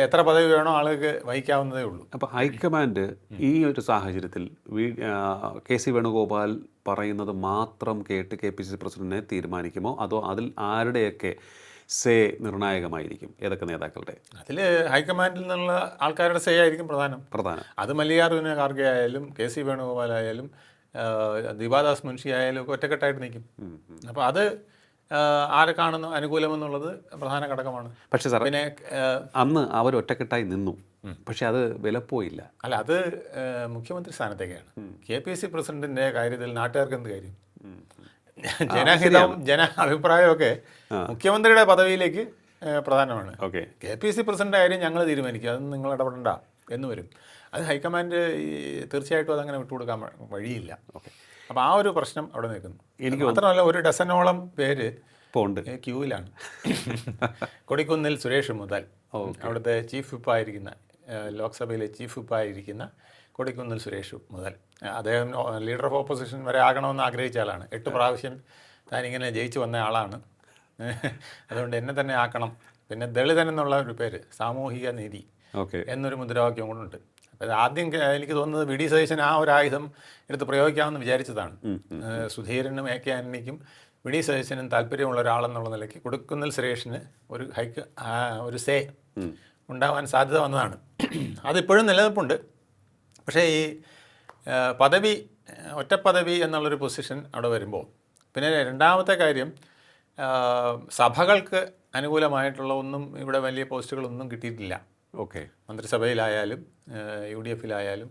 Speaker 1: എത്ര പദവി വേണോ ആളുകൾക്ക് വഹിക്കാവുന്നതേ ഉള്ളൂ.
Speaker 2: അപ്പോൾ ഹൈക്കമാൻഡ് ഈ ഒരു സാഹചര്യത്തിൽ KC വേണുഗോപാൽ പറയുന്നത് മാത്രം കേട്ട് KPCC പ്രസിഡന്റിനെ തീരുമാനിക്കുമോ, അതോ അതിൽ ആരുടെയൊക്കെ നിർണായകമായിരിക്കും? ഏതൊക്കെ നേതാക്കളുടെ?
Speaker 1: അതിൽ ഹൈക്കമാൻഡിൽ നിന്നുള്ള ആൾക്കാരുടെ ആയിരിക്കും പ്രധാനം. അത് മല്ലികാർജുന ഖാർഗെ ആയാലും KC വേണുഗോപാൽ ആയാലും ദീപാദാസ് മുൻഷി ആയാലും ഒക്കെ ഒറ്റക്കെട്ടായിട്ട് നിൽക്കും. അപ്പോൾ അത് ആരെ കാണുന്നു അനുകൂലമെന്നുള്ളത് പ്രധാന ഘടകമാണ്.
Speaker 2: പക്ഷേ സാർ, പിന്നെ അന്ന് അവർ ഒറ്റക്കെട്ടായി നിന്നു, പക്ഷെ അത് വിലപ്പോയില്ല.
Speaker 1: അല്ല, അത് മുഖ്യമന്ത്രി സ്ഥാനത്തേക്കാണ്. KPCC പ്രസിഡന്റിന്റെ കാര്യത്തിൽ നാട്ടുകാർക്ക് എന്ത് കാര്യം? ജനഹിതവും അഭിപ്രായമൊക്കെ മുഖ്യമന്ത്രിയുടെ പദവിയിലേക്ക് പ്രധാനമാണ്. KPCC പ്രസിഡന്റ് കാര്യം ഞങ്ങൾ തീരുമാനിക്കുക, അതൊന്നും നിങ്ങൾ ഇടപെടണ്ട എന്ന് വരും. അത് ഹൈക്കമാൻഡ് തീർച്ചയായിട്ടും അതങ്ങനെ വിട്ടുകൊടുക്കാൻ വഴിയില്ല. അപ്പോൾ ആ ഒരു പ്രശ്നം അവിടെ നിൽക്കുന്നു. എനിക്ക് മാത്രമല്ല, ഒരു ഡസനോളം പേര് ക്യൂവിലാണ്. കൊടിക്കുന്നിൽ സുരേഷ് മുതൽ അവിടുത്തെ ചീഫ് വിപ്പായിരിക്കുന്ന, ലോക്സഭയിലെ ചീഫ് വിപ്പായിരിക്കുന്ന കൊടിക്കുന്നിൽ സുരേഷ് മുതൽ, അദ്ദേഹം ലീഡർ ഓഫ് ഓപ്പോസിഷൻ വരെ ആകണമെന്ന് ആഗ്രഹിച്ച ആളാണ്. 8 പ്രാവശ്യം താനിങ്ങനെ ജയിച്ചു വന്ന ആളാണ്. അതുകൊണ്ട് എന്നെ തന്നെ ആക്കണം. പിന്നെ ദളിതൻ എന്നുള്ള ഒരു പേര്, സാമൂഹിക നീതി എന്നൊരു മുദ്രാവാക്യം കൊണ്ടുണ്ട്. അപ്പോൾ ആദ്യം എനിക്ക് തോന്നുന്നത് VD സതീശൻ ആ ഒരു ആയുധം എടുത്ത് പ്രയോഗിക്കാമെന്ന് വിചാരിച്ചതാണ്. സുധീരനും AK ആന്റണിക്കും VD സതീശനും താല്പര്യമുള്ള ഒരാളെന്നുള്ള നിലയ്ക്ക് കൊടിക്കുന്നിൽ സുരേഷിന് ഒരു സേ ഉണ്ടാവാൻ സാധ്യത വന്നതാണ്. അതിപ്പോഴും നിലനിൽപ്പുണ്ട്. പക്ഷേ ഈ പദവി, ഒറ്റപ്പദവി എന്നുള്ളൊരു പൊസിഷൻ അവിടെ വരുമ്പോൾ, പിന്നെ രണ്ടാമത്തെ കാര്യം, സഭകൾക്ക് അനുകൂലമായിട്ടുള്ള ഒന്നും ഇവിടെ വലിയ പോസ്റ്റുകളൊന്നും കിട്ടിയിട്ടില്ല. മന്ത്രിസഭയിലായാലും UDFിലായാലും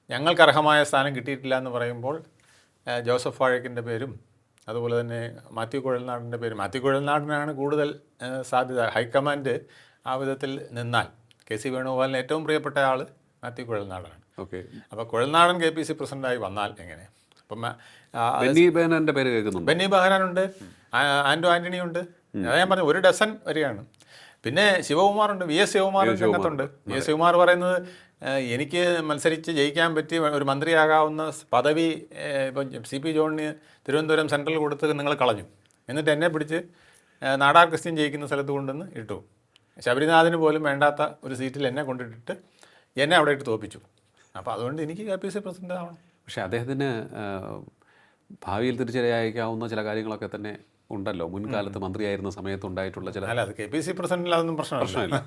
Speaker 1: ഞങ്ങൾക്ക് അർഹമായ സ്ഥാനം കിട്ടിയിട്ടില്ല എന്ന് പറയുമ്പോൾ ജോസഫ് വാഴക്കിൻ്റെ പേരും അതുപോലെ തന്നെ മാത്യു കുഴൽനാടൻ്റെ പേരും. മാത്യു കുഴൽനാടനാണ് കൂടുതൽ സാധ്യത. ഹൈക്കമാൻഡ് ആ വിധത്തിൽ നിന്നാൽ KC വേണുഗോപാലിന് ഏറ്റവും പ്രിയപ്പെട്ട ആൾ മാത്യു കുഴൽനാടാണ്. അപ്പോൾ കുഴൽനാടൻ KPCC പ്രസിഡന്റായി വന്നാൽ എങ്ങനെ? അപ്പം ബെന്നി ബെഹനാനുണ്ട്, ആന്റോ ആന്റണി ഉണ്ട്. അതാ ഞാൻ പറഞ്ഞു, ഒരു ഡസൻ വരികയാണ്. പിന്നെ ശിവകുമാറുണ്ട്, VS ശിവകുമാർ രംഗത്തുണ്ട്. VS ശിവകുമാർ പറയുന്നത്, എനിക്ക് മത്സരിച്ച് ജയിക്കാൻ പറ്റി ഒരു മന്ത്രിയാകാവുന്ന പദവി ഇപ്പം CP ജോണിന് തിരുവനന്തപുരം സെൻട്രൽ കൊടുത്ത് നിങ്ങൾ കളഞ്ഞു, എന്നിട്ട് എന്നെ പിടിച്ച് നാടാർ ക്രിസ്ത്യൻ ജയിക്കുന്ന സ്ഥലത്ത് കൊണ്ടുവന്ന് ഇട്ടു. ശബരിനാഥിന് പോലും വേണ്ടാത്ത ഒരു സീറ്റിൽ എന്നെ കൊണ്ടിട്ടിട്ട് എന്നെ അവിടെ ഇട്ട് തോപ്പിച്ചു. അപ്പോൾ അതുകൊണ്ട് എനിക്ക് KPCC പ്രസിഡന്റ് ആവണം.
Speaker 2: പക്ഷേ അദ്ദേഹത്തിന് ഭാവിയിൽ തിരിച്ചറിയാവുന്ന ചില കാര്യങ്ങളൊക്കെ തന്നെ ഉണ്ടല്ലോ, മുൻകാലത്ത് മന്ത്രിയായിരുന്ന സമയത്ത് ഉണ്ടായിട്ടുള്ള ചില.
Speaker 1: അല്ല, അത് KPCC പ്രസിഡന്റിൽ അതൊന്നും പ്രശ്നമില്ല.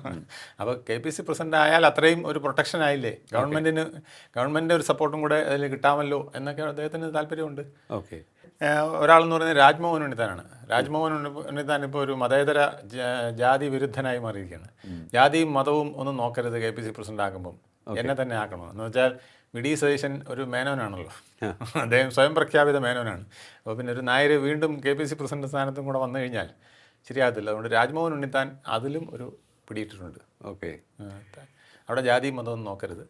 Speaker 1: അപ്പോൾ KPCC പ്രസിഡന്റ് ആയാൽ അത്രയും ഒരു പ്രൊട്ടക്ഷൻ ആയില്ലേ, ഗവൺമെൻറ് ഒരു സപ്പോർട്ടും കൂടെ അതിൽ കിട്ടാമല്ലോ എന്നൊക്കെ അദ്ദേഹത്തിന് താല്പര്യമുണ്ട്. ഒരാളെന്ന് പറയുന്നത് രാജ്മോഹൻ ഉണ്ണിത്താനാണ്. രാജ്മോഹൻ ഉണ്ണിത്താൻ ഇപ്പോൾ ഒരു മതേതര ജാതി വിരുദ്ധനായി മാറിയിരിക്കുകയാണ്. ജാതിയും മതവും ഒന്നും നോക്കരുത് KPCC പ്രസിഡന്റ് ആക്കുമ്പം, എന്നെ തന്നെ ആക്കണോ എന്ന് വെച്ചാൽ VD സതീശൻ ഒരു മേനോനാണല്ലോ, അദ്ദേഹം സ്വയം പ്രഖ്യാപിത മേനോനാണ്. അപ്പോൾ പിന്നെ ഒരു നായർ വീണ്ടും KPCC പ്രസിഡന്റ് സ്ഥാനത്തും കൂടെ വന്നു കഴിഞ്ഞാൽ ശരിയാകത്തില്ല. അതുകൊണ്ട് രാജ്മോഹൻ ഉണ്ണിത്താൻ അതിലും ഒരു പിടിയിട്ടിട്ടുണ്ട്. അവിടെ ജാതിയും മതവും നോക്കരുത്,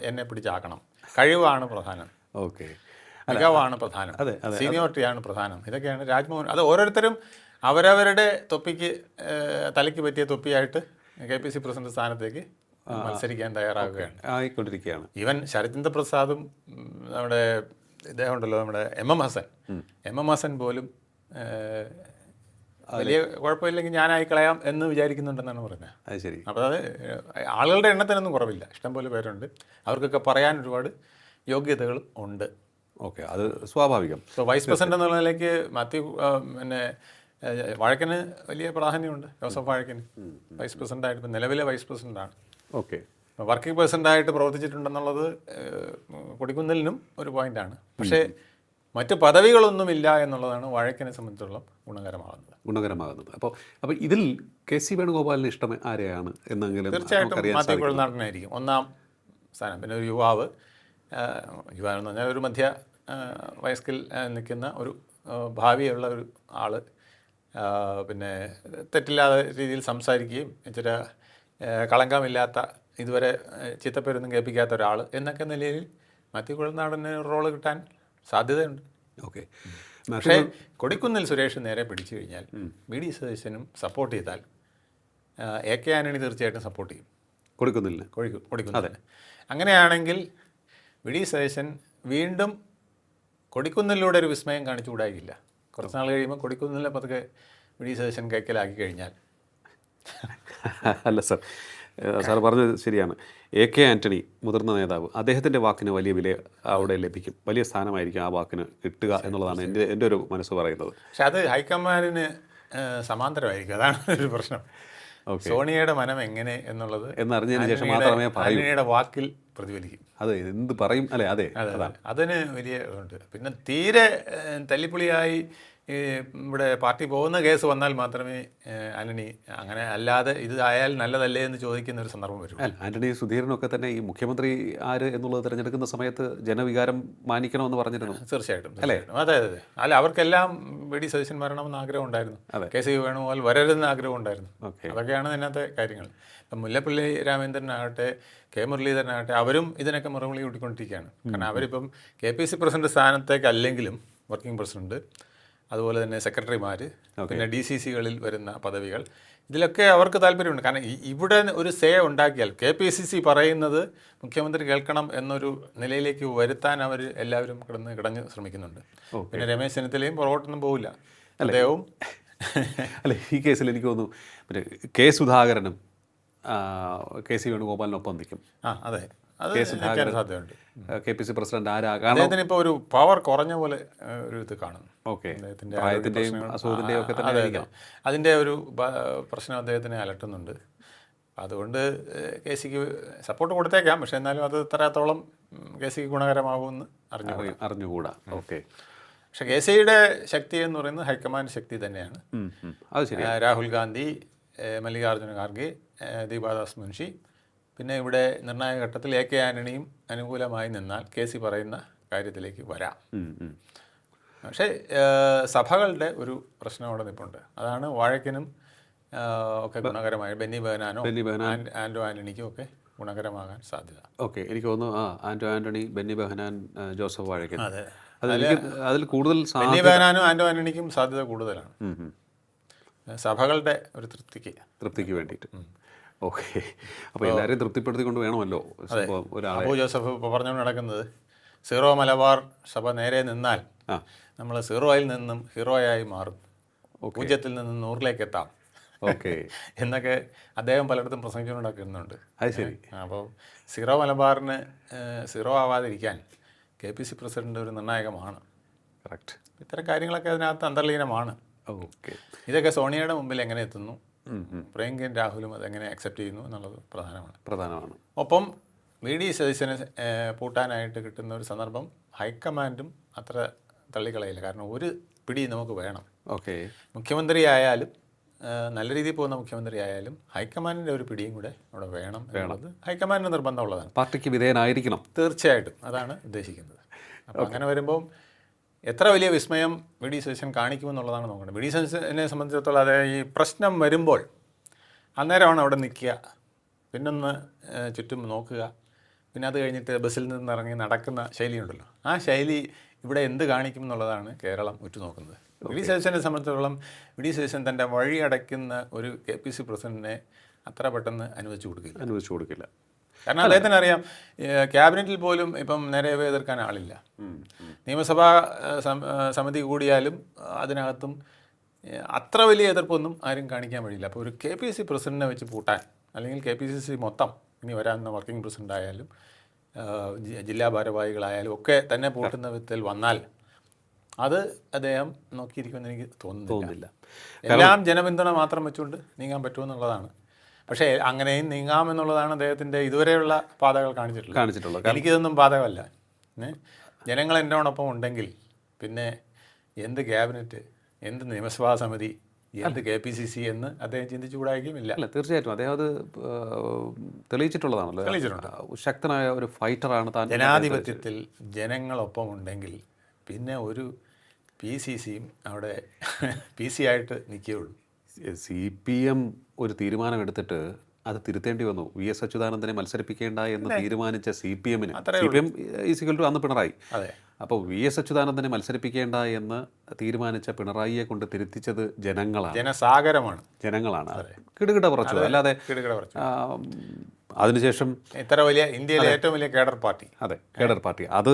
Speaker 1: എന്നെ പിടിച്ചാക്കണം. കഴിവാണ് പ്രധാനം, മികവാണ് പ്രധാനം, സീനിയോറിറ്റിയാണ് പ്രധാനം. ഇതൊക്കെയാണ് രാജ്മോഹൻ. അത് ഓരോരുത്തരും അവരവരുടെ തൊപ്പിക്ക് തലയ്ക്ക് പറ്റിയ തൊപ്പിയായിട്ട് KPCC പ്രസിഡന്റ് സ്ഥാനത്തേക്ക് മത്സരിക്കാൻ
Speaker 2: ആയിക്കൊണ്ടിരിക്കുകയാണ്.
Speaker 1: ഈവൻ ശരത്ചന്ദ്ര പ്രസാദും നമ്മുടെ ഇദ്ദേഹം ഉണ്ടല്ലോ, നമ്മുടെ MM ഹസൻ പോലും വലിയ കുഴപ്പമില്ലെങ്കിൽ ഞാനായി കളയാം എന്ന് വിചാരിക്കുന്നുണ്ടെന്നാണ് പറഞ്ഞത്.
Speaker 2: അത് ശരി.
Speaker 1: അപ്പോൾ അത് ആളുകളുടെ എണ്ണത്തിനൊന്നും കുറവില്ല, ഇഷ്ടംപോലെ പേരുണ്ട്. അവർക്കൊക്കെ പറയാൻ ഒരുപാട് യോഗ്യതകളും ഉണ്ട്.
Speaker 2: അത് സ്വാഭാവികം.
Speaker 1: ഇപ്പോൾ വൈസ് പ്രസിഡന്റ് എന്നുള്ള നിലയ്ക്ക് പിന്നെ വാഴക്കന് വലിയ പ്രാധാന്യമുണ്ട്. ജോസഫ് വാഴക്കന് വൈസ് പ്രസിഡന്റായിട്ട് ഇപ്പം നിലവിലെ വൈസ് പ്രസിഡന്റാണ്. വർക്കിംഗ് പ്രസിഡന്റായിട്ട് പ്രവർത്തിച്ചിട്ടുണ്ടെന്നുള്ളത് കൊടിക്കുന്നിലിനും ഒരു പോയിന്റാണ്. പക്ഷേ മറ്റ് പദവികളൊന്നുമില്ല എന്നുള്ളതാണ് വാഴക്കനെ സംബന്ധിച്ചിടത്തോളം ഗുണകരമാകുന്നത്.
Speaker 2: അപ്പോൾ ഇതിൽ KC വേണുഗോപാലിന് ഇഷ്ടം ആരെയാണ് എന്നെങ്കിലും?
Speaker 1: തീർച്ചയായിട്ടും മാത്യു കുഴൽനാടനായിരിക്കും ഒന്നാം സ്ഥാനം. പിന്നെ ഒരു യുവാവെന്ന് പറഞ്ഞാൽ ഒരു മധ്യ വയസ്കിൽ നിൽക്കുന്ന ഒരു ഭാവിയുള്ള ഒരു ആൾ പിന്നെ തെറ്റില്ലാത്ത രീതിയിൽ സംസാരിക്കുകയും ഇച്ചിരി കളങ്കമില്ലാത്ത ഇതുവരെ ചീത്തപ്പേരൊന്നും കേൾപ്പിക്കാത്ത ഒരാൾ എന്നൊക്കെ നിലയിൽ മാത്യു കുഴൽനാടന് റോള് കിട്ടാൻ സാധ്യതയുണ്ട്.
Speaker 2: ഓക്കെ.
Speaker 1: പക്ഷേ കൊടിക്കുന്നിൽ സുരേഷ് നേരെ പിടിച്ചു കഴിഞ്ഞാൽ വി.ഡി. സതീശനും സപ്പോർട്ട് ചെയ്താൽ എ.കെ. ആന്റണി തീർച്ചയായിട്ടും സപ്പോർട്ട് ചെയ്യും കൊടിക്കുന്നിൽ. അങ്ങനെയാണെങ്കിൽ വി.ഡി. സതീശൻ വീണ്ടും കൊടിക്കുന്നിലൂടെ ഒരു വിസ്മയം കാണിച്ചുകൂടായില്ല. കുറച്ച് നാൾ കഴിയുമ്പോൾ കൊടിക്കുന്നിലെ പതുക്കെ വി.ഡി. സതീശൻ കൈക്കലാക്കി കഴിഞ്ഞാൽ.
Speaker 2: അല്ല സാർ പറഞ്ഞത് ശരിയാണ്. എ.കെ. ആന്റണി മുതിർന്ന നേതാവ്, അദ്ദേഹത്തിൻ്റെ വാക്കിന് വലിയ വില അവിടെ ലഭിക്കും, വലിയ സ്ഥാനമായിരിക്കും ആ വാക്കിന് കിട്ടുക എന്നുള്ളതാണ് എൻ്റെ ഒരു മനസ്സ് പറയുന്നത്.
Speaker 1: പക്ഷെ അത് ഹൈക്കമാൻഡിന് സമാന്തരമായിരിക്കും, അതാണ് ഒരു പ്രശ്നം. സോണിയയുടെ മനം എങ്ങനെ എന്നുള്ളത്
Speaker 2: എന്നറിഞ്ഞതിന് ശേഷം മാത്രമേ പറയൂ.
Speaker 1: ആന്റണിയുടെ വാക്കിൽ പ്രതിഫലിക്കും.
Speaker 2: അതെ, എന്ത് പറയും അല്ലേ? അതെ,
Speaker 1: അതിന് വലിയ ഉണ്ട്. പിന്നെ തീരെ തല്ലിപ്പൊളിയായി ഇവിടെ പാർട്ടി പോകുന്ന കേസ് വന്നാൽ മാത്രമേ ആന്റണി, അങ്ങനെ അല്ലാതെ ഇത് ആയാൽ നല്ലതല്ലേ എന്ന് ചോദിക്കുന്ന ഒരു സന്ദർഭം വരും.
Speaker 2: ആന്റണി സുധീരനൊക്കെ തന്നെ ഈ മുഖ്യമന്ത്രി ആര് എന്നുള്ളത് തിരഞ്ഞെടുക്കുന്ന സമയത്ത് ജനവികാരം മാനിക്കണമെന്ന് പറഞ്ഞിരുന്നു.
Speaker 1: തീർച്ചയായിട്ടും അല്ലേ? അതെ. അല്ല, അവർക്കെല്ലാം വി.ഡി. സതീശൻ വരണമെന്ന് ആഗ്രഹം ഉണ്ടായിരുന്നു. കെ.സി. വേണുഗോപാൽ വരരുതെന്ന് ആഗ്രഹം ഉണ്ടായിരുന്നു. അതൊക്കെയാണ് ഇതിനകത്തെ കാര്യങ്ങൾ. ഇപ്പം മുല്ലപ്പള്ളി രാമചന്ദ്രനാകട്ടെ, കെ മുരളീധരനാകട്ടെ, അവരും ഇതിനൊക്കെ മറുപടി കൂട്ടിക്കൊണ്ടിരിക്കുകയാണ്. കാരണം അവരിപ്പം KPC പ്രസിഡന്റ് സ്ഥാനത്തേക്ക് അല്ലെങ്കിലും വർക്കിംഗ് പ്രസിഡന്റ്, അതുപോലെ തന്നെ സെക്രട്ടറിമാർ, പിന്നെ DCCകളിൽ വരുന്ന പദവികൾ, ഇതിലൊക്കെ അവർക്ക് താല്പര്യമുണ്ട്. കാരണം ഇവിടെ ഒരു ഉണ്ടാക്കിയാൽ KPCC പറയുന്നത് മുഖ്യമന്ത്രി കേൾക്കണം എന്നൊരു നിലയിലേക്ക് വരുത്താൻ അവർ എല്ലാവരും കിടഞ്ഞ് ശ്രമിക്കുന്നുണ്ട്. പിന്നെ രമേശ് ചെന്നിത്തലയും പുറകോട്ടൊന്നും പോവില്ല. അദ്ദേഹവും
Speaker 2: അല്ല, ഈ കേസിൽ എനിക്ക് തോന്നുന്നു മറ്റേ കെ സുധാകരനും KC വേണുഗോപാലിനൊപ്പം നിൽക്കും.
Speaker 1: അതെ, അത് സാധ്യതയുണ്ട്.
Speaker 2: KPC പ്രസിഡന്റ് ആരാകാം,
Speaker 1: അദ്ദേഹത്തിന് ഇപ്പോൾ ഒരു പവർ കുറഞ്ഞ പോലെ ഒരു ഇത് കാണുന്നു.
Speaker 2: പ്രായത്തിൻ്റെയും അസുഖത്തിൻ്റെയും ഒക്കെ തന്നെ
Speaker 1: അതിൻ്റെ ഒരു പ്രശ്നം അദ്ദേഹത്തിനെ അലട്ടുന്നുണ്ട്. അതുകൊണ്ട് KCക്ക് സപ്പോർട്ട് കൊടുത്തേക്കാം. പക്ഷെ എന്നാലും അത് എത്രത്തോളം KCക്ക് ഗുണകരമാകുമെന്ന്
Speaker 2: അറിഞ്ഞുകൂടാ. ഓക്കെ.
Speaker 1: പക്ഷെ KCയുടെ ശക്തി എന്ന് പറയുന്നത് ഹൈക്കമാൻഡ് ശക്തി തന്നെയാണ്.
Speaker 2: അത് ശരി.
Speaker 1: രാഹുൽ ഗാന്ധി, മല്ലികാർജ്ജുന ഖാർഗെ, ദീപാദാസ് മുൻഷി, പിന്നെ ഇവിടെ നിർണായക ഘട്ടത്തിൽ A.K. ആന്റണിയും അനുകൂലമായി നിന്നാൽ KC പറയുന്ന കാര്യത്തിലേക്ക് വരാം. പക്ഷേ സഭകളുടെ ഒരു പ്രശ്നം അവിടെ നിൽപ്പുണ്ട്. അതാണ് വാഴയ്ക്കനും ഒക്കെ ഗുണകരമായ ബെന്നി ബെഹനാനോ ആൻഡോ ആന്റണിക്കും ഒക്കെ ഗുണകരമാകാൻ സാധ്യത.
Speaker 2: ഓക്കെ, എനിക്ക് തോന്നുന്നു ആൻഡോ ആന്റണി, ബെന്നി ബെഹനാൻ, ജോസഫ് വാഴയ്ക്കൻ, അതിൽ കൂടുതൽ
Speaker 1: ബെന്നി ബെഹനാനും ആൻഡോ ആന്റണിക്കും സാധ്യത കൂടുതലാണ് സഭകളുടെ ഒരു തൃപ്തിക്ക്
Speaker 2: വേണ്ടിയിട്ട്. ഓക്കെ, അപ്പോൾ എല്ലാവരെയും തൃപ്തിപ്പെടുത്തിക്കൊണ്ട് വേണമല്ലോ
Speaker 1: അബു ജോസഫ് ഇപ്പോൾ പറഞ്ഞുകൊണ്ട് നടക്കുന്നത്. സീറോ മലബാർ സഭ നേരെ നിന്നാൽ നമ്മൾ സീറോയിൽ നിന്നും ഹീറോയായി മാറും, 0-ൽ നിന്നും 100-ലേക്ക് എത്താം എന്നൊക്കെ അദ്ദേഹം പലയിടത്തും പ്രസംഗിച്ചുകൊണ്ട് നടക്കുന്നുണ്ട്.
Speaker 2: അത് ശരി.
Speaker 1: അപ്പോൾ സീറോ മലബാറിന് സീറോ ആവാതിരിക്കാൻ KPC പ്രസിഡന്റ് ഒരു നിർണായകമാണ്.
Speaker 2: കറക്റ്റ്.
Speaker 1: ഇത്തരം കാര്യങ്ങളൊക്കെ അതിനകത്ത് അന്തർലീനമാണ്.
Speaker 2: ഓക്കെ.
Speaker 1: ഇതൊക്കെ സോണിയയുടെ മുമ്പിൽ എങ്ങനെ എത്തുന്നു, പ്രിയങ്കയും രാഹുലും അതെങ്ങനെ അക്സെപ്റ്റ് ചെയ്യുന്നു എന്നുള്ളത് പ്രധാനമാണ്. ഒപ്പം വി.ഡി. സതീശനെ പൂട്ടാനായിട്ട് കിട്ടുന്ന ഒരു സന്ദർഭം ഹൈക്കമാൻഡും അത്ര തള്ളിക്കളയില്ല. കാരണം ഒരു പിടി നമുക്ക് വേണം.
Speaker 2: ഓക്കെ.
Speaker 1: മുഖ്യമന്ത്രി ആയാലും നല്ല രീതിയിൽ പോകുന്ന മുഖ്യമന്ത്രി ആയാലും ഹൈക്കമാൻഡിൻ്റെ ഒരു പിടിയും കൂടെ അവിടെ വേണം എന്നുള്ളത് ഹൈക്കമാൻഡിന് നിർബന്ധമുള്ളതാണ്.
Speaker 2: പാർട്ടിക്ക് വിധേയനായിരിക്കണം.
Speaker 1: തീർച്ചയായിട്ടും അതാണ് ഉദ്ദേശിക്കുന്നത്. അപ്പോൾ അങ്ങനെ വരുമ്പോൾ എത്ര വലിയ വിസ്മയം വി.ഡി. സതീശൻ കാണിക്കുമെന്നുള്ളതാണ് നോക്കേണ്ടത്. വി.ഡി. സതീശനെ സംബന്ധിച്ചിടത്തോളം അത് ഈ പ്രശ്നം വരുമ്പോൾ അന്നേരമാണ് അവിടെ നിൽക്കുക, പിന്നൊന്ന് ചുറ്റും നോക്കുക, പിന്നെ അത് കഴിഞ്ഞിട്ട് ബസ്സിൽ നിന്ന് ഇറങ്ങി നടക്കുന്ന ശൈലിയുണ്ടല്ലോ, ആ ശൈലി ഇവിടെ എന്ത് കാണിക്കും എന്നുള്ളതാണ് കേരളം ഉറ്റുനോക്കുന്നത്. വി.ഡി. സതീശനെ സംബന്ധിച്ചിടത്തോളം വി.ഡി. സതീശൻ തൻ്റെ വഴി അടയ്ക്കുന്ന ഒരു KPC പ്രസിഡന്റിനെ അത്ര പെട്ടെന്ന് അനുവദിച്ചു കൊടുക്കില്ല. കാരണം അദ്ദേഹത്തിന് അറിയാം, ക്യാബിനറ്റിൽ പോലും ഇപ്പം നേരെ എതിർക്കാൻ ആളില്ല. നിയമസഭാ സമിതി കൂടിയാലും അതിനകത്തും അത്ര വലിയ എതിർപ്പൊന്നും ആരും കാണിക്കാൻ വഴിയില്ല. അപ്പോൾ ഒരു KPC പ്രസിഡന്റിനെ വെച്ച് പൂട്ടാൻ, അല്ലെങ്കിൽ KPCC മൊത്തം ഇനി വരാവുന്ന വർക്കിംഗ് പ്രസിഡന്റ് ആയാലും ജില്ലാ ഭാരവാഹികളായാലും ഒക്കെ തന്നെ പൂട്ടുന്ന വിധത്തിൽ വന്നാൽ അത് അദ്ദേഹം നോക്കിയിരിക്കുമെന്ന് എനിക്ക് തോന്നുന്നില്ല. എല്ലാം ജനപിന്തുണ മാത്രം വെച്ചുകൊണ്ട് നീങ്ങാൻ പറ്റുമെന്നുള്ളതാണ്. പക്ഷേ അങ്ങനെയും നീങ്ങാമെന്നുള്ളതാണ് അദ്ദേഹത്തിൻ്റെ ഇതുവരെയുള്ള പാതകൾ കാണിച്ചിട്ടുള്ളത്. എനിക്കിതൊന്നും പാതകമല്ല. ജനങ്ങൾ എന്നോടൊപ്പം ഉണ്ടെങ്കിൽ പിന്നെ എന്ത് ക്യാബിനറ്റ്, എന്ത് നിയമസഭാ സമിതി, എന്ത് KPCC എന്ന് അദ്ദേഹം ചിന്തിച്ചുകൂടായിരിക്കുമില്ല.
Speaker 2: അല്ല, തീർച്ചയായിട്ടും അദ്ദേഹം അത് തെളിയിച്ചിട്ടുണ്ട്. ശക്തനായ ഒരു ഫൈറ്ററാണ് താൻ.
Speaker 1: ജനാധിപത്യത്തിൽ ജനങ്ങളൊപ്പം ഉണ്ടെങ്കിൽ പിന്നെ ഒരു PCCയും അവിടെ PC ആയിട്ട് നിൽക്കുകയുള്ളൂ.
Speaker 2: CPM ഒരു തീരുമാനമെടുത്തിട്ട് അത് തിരുത്തേണ്ടി വന്നു. VS അച്യുതാനന്ദനെ മത്സരിപ്പിക്കേണ്ട എന്ന് തീരുമാനിച്ച CPM-ന്, CPM ഈസിക്കൽ ടു അന്ന് പിണറായി,
Speaker 1: അതെ,
Speaker 2: അപ്പോൾ VS അച്യുതാനന്ദനെ മത്സരിപ്പിക്കേണ്ട എന്ന് തീരുമാനിച്ച പിണറായിയെ കൊണ്ട് തിരുത്തിച്ചത് ജനങ്ങളാണ്. കിടുകിട പറച്ചു, അല്ലാതെ അതിനുശേഷം
Speaker 1: ഇത്ര വലിയ ഇന്ത്യയിലെ ഏറ്റവും വലിയ കേഡർ പാർട്ടി,
Speaker 2: അതെ കേഡർ പാർട്ടി, അത്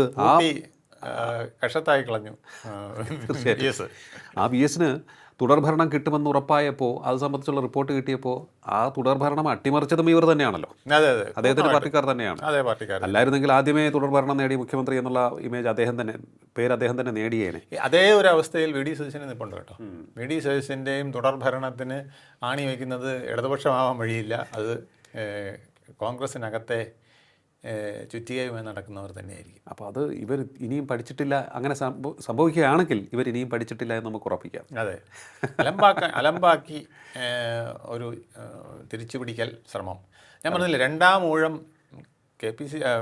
Speaker 1: കഷത്തായി കളഞ്ഞു.
Speaker 2: ആ VS-ന് തുടർഭരണം കിട്ടുമെന്ന് ഉറപ്പായപ്പോൾ, അത് സംബന്ധിച്ചുള്ള റിപ്പോർട്ട് കിട്ടിയപ്പോൾ ആ തുടർഭരണം അട്ടിമറിച്ചതും ഇവർ തന്നെയാണല്ലോ. അദ്ദേഹത്തിൻ്റെ പാർട്ടിക്കാർ തന്നെയാണ്. അല്ലായിരുന്നെങ്കിൽ ആദ്യമേ തുടർഭരണം നേടിയ മുഖ്യമന്ത്രി എന്നുള്ള ഇമേജ് അദ്ദേഹം തന്നെ നേടിയേനെ.
Speaker 1: അതേ ഒരു അവസ്ഥയിൽ VD സതീശന് നിൽപ്പുണ്ട് കേട്ടോ. VD സതീശൻ്റെയും തുടർഭരണത്തിന് ആണി വയ്ക്കുന്നത് ഇടതുപക്ഷമാവാൻ വഴിയില്ല. അത് കോൺഗ്രസിനകത്തെ ചുറ്റികയുമായി നടക്കുന്നവർ തന്നെയായിരിക്കും.
Speaker 2: അപ്പോൾ അത് ഇവർ ഇനിയും പഠിച്ചിട്ടില്ല, അങ്ങനെ സംഭവിക്കുകയാണെങ്കിൽ ഇവർ ഇനിയും പഠിച്ചിട്ടില്ല എന്ന് നമുക്ക് ഉറപ്പിക്കാം.
Speaker 1: അതെ, അലമ്പാക്കി ഒരു തിരിച്ചുപിടിക്കൽ ശ്രമം. ഞാൻ പറഞ്ഞില്ലേ, രണ്ടാം ഊഴം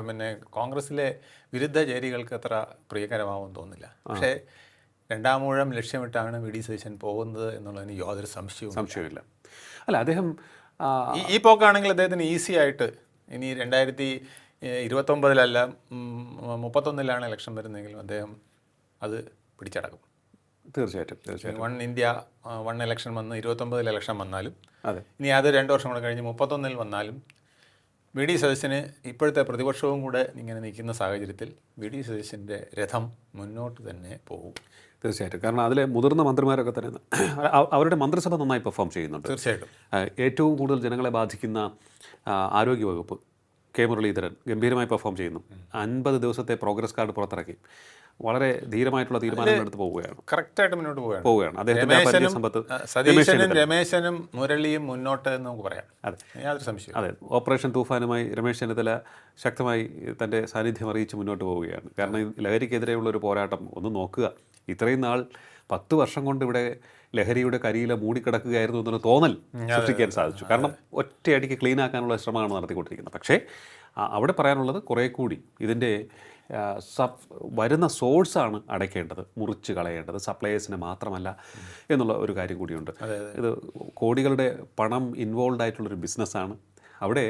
Speaker 1: പിന്നെ കോൺഗ്രസ്സിലെ വിരുദ്ധ ചേരികൾക്ക് അത്ര പ്രിയകരമാവുമെന്ന് തോന്നുന്നില്ല. പക്ഷേ രണ്ടാം ഊഴം ലക്ഷ്യമിട്ടാണ് VD സതീശൻ പോകുന്നത് എന്നുള്ളതിന് യാതൊരു സംശയമില്ല.
Speaker 2: അല്ല, അദ്ദേഹം
Speaker 1: ഈ പോക്കാണെങ്കിൽ അദ്ദേഹത്തിന് ഈസി ആയിട്ട് ഇനി 2029 31 ഇലക്ഷൻ വരുന്നെങ്കിലും അദ്ദേഹം അത് പിടിച്ചടക്കും.
Speaker 2: തീർച്ചയായിട്ടും.
Speaker 1: 1 ഇന്ത്യ 1 ഇലക്ഷൻ വന്ന് 29 ഇലക്ഷൻ വന്നാലും, ഇനി അത് 2 വർഷം കൂടെ കഴിഞ്ഞ് 31 വന്നാലും VD സതീശന് ഇപ്പോഴത്തെ പ്രതിപക്ഷവും കൂടെ ഇങ്ങനെ നിൽക്കുന്ന സാഹചര്യത്തിൽ VD സതീശൻ്റെ രഥം മുന്നോട്ട് തന്നെ പോകും.
Speaker 2: തീർച്ചയായിട്ടും. കാരണം അതിലെ മുതിർന്ന മന്ത്രിമാരൊക്കെ തന്നെ അവരുടെ മന്ത്രിസഭ നന്നായി പെർഫോം ചെയ്യുന്നുണ്ട്.
Speaker 1: തീർച്ചയായിട്ടും.
Speaker 2: ഏറ്റവും കൂടുതൽ ജനങ്ങളെ ബാധിക്കുന്ന ആരോഗ്യവകുപ്പ് മുരളീധരൻ ഗംഭീരമായി പെർഫോം ചെയ്യുന്നു. 50 ദിവസത്തെ പ്രോഗ്രസ് കാർഡ് പുറത്തിറക്കി വളരെ ധീരമായിട്ടുള്ള തീരുമാനങ്ങൾ എടുത്ത് പോവുകയാണ്.
Speaker 1: കറക്റ്റായിട്ട് മുന്നോട്ട് പോവുകയാണ്.
Speaker 2: അദ്ദേഹത്തിന്റെ
Speaker 1: രമേശനും മുരളിയും മുന്നോട്ട് എന്ന് നമുക്ക് പറയാം.
Speaker 2: അതെ,
Speaker 1: യാതൊരു സംശയം.
Speaker 2: അതെ, ഓപ്പറേഷൻ തൂഫാനുമായി രമേശ് ചെന്നിത്തല ശക്തമായി തൻ്റെ സാന്നിധ്യം അറിയിച്ച് മുന്നോട്ട് പോവുകയാണ്. കാരണം ഈ ലഹരിക്കെതിരെയുള്ള ഒരു പോരാട്ടം ഒന്ന് നോക്കുക. ഇത്രയും നാൾ 10 വർഷം കൊണ്ട് ഇവിടെ ലഹരിയുടെ കരിയില മൂടിക്കിടക്കുകയായിരുന്നു എന്നൊരു തോന്നൽ സൃഷ്ടിക്കാൻ സാധിച്ചു. കാരണം ഒറ്റയടിക്ക് ക്ലീൻ ആക്കാനുള്ള ശ്രമമാണ് നടത്തിക്കൊണ്ടിരിക്കുന്നത്. പക്ഷേ അവിടെ പറയാനുള്ളത് കുറേ കൂടി ഇതിൻ്റെ വരുന്ന സോഴ്സാണ് അടയ്ക്കേണ്ടത്, മുറിച്ച് കളയേണ്ടത്, സപ്ലയേഴ്സിന് മാത്രമല്ല എന്നുള്ള ഒരു കാര്യം കൂടിയുണ്ട്. ഇത് കോടികളുടെ പണം ഇൻവോൾവ് ആയിട്ടുള്ളൊരു ബിസിനസ്സാണ്. അവിടെ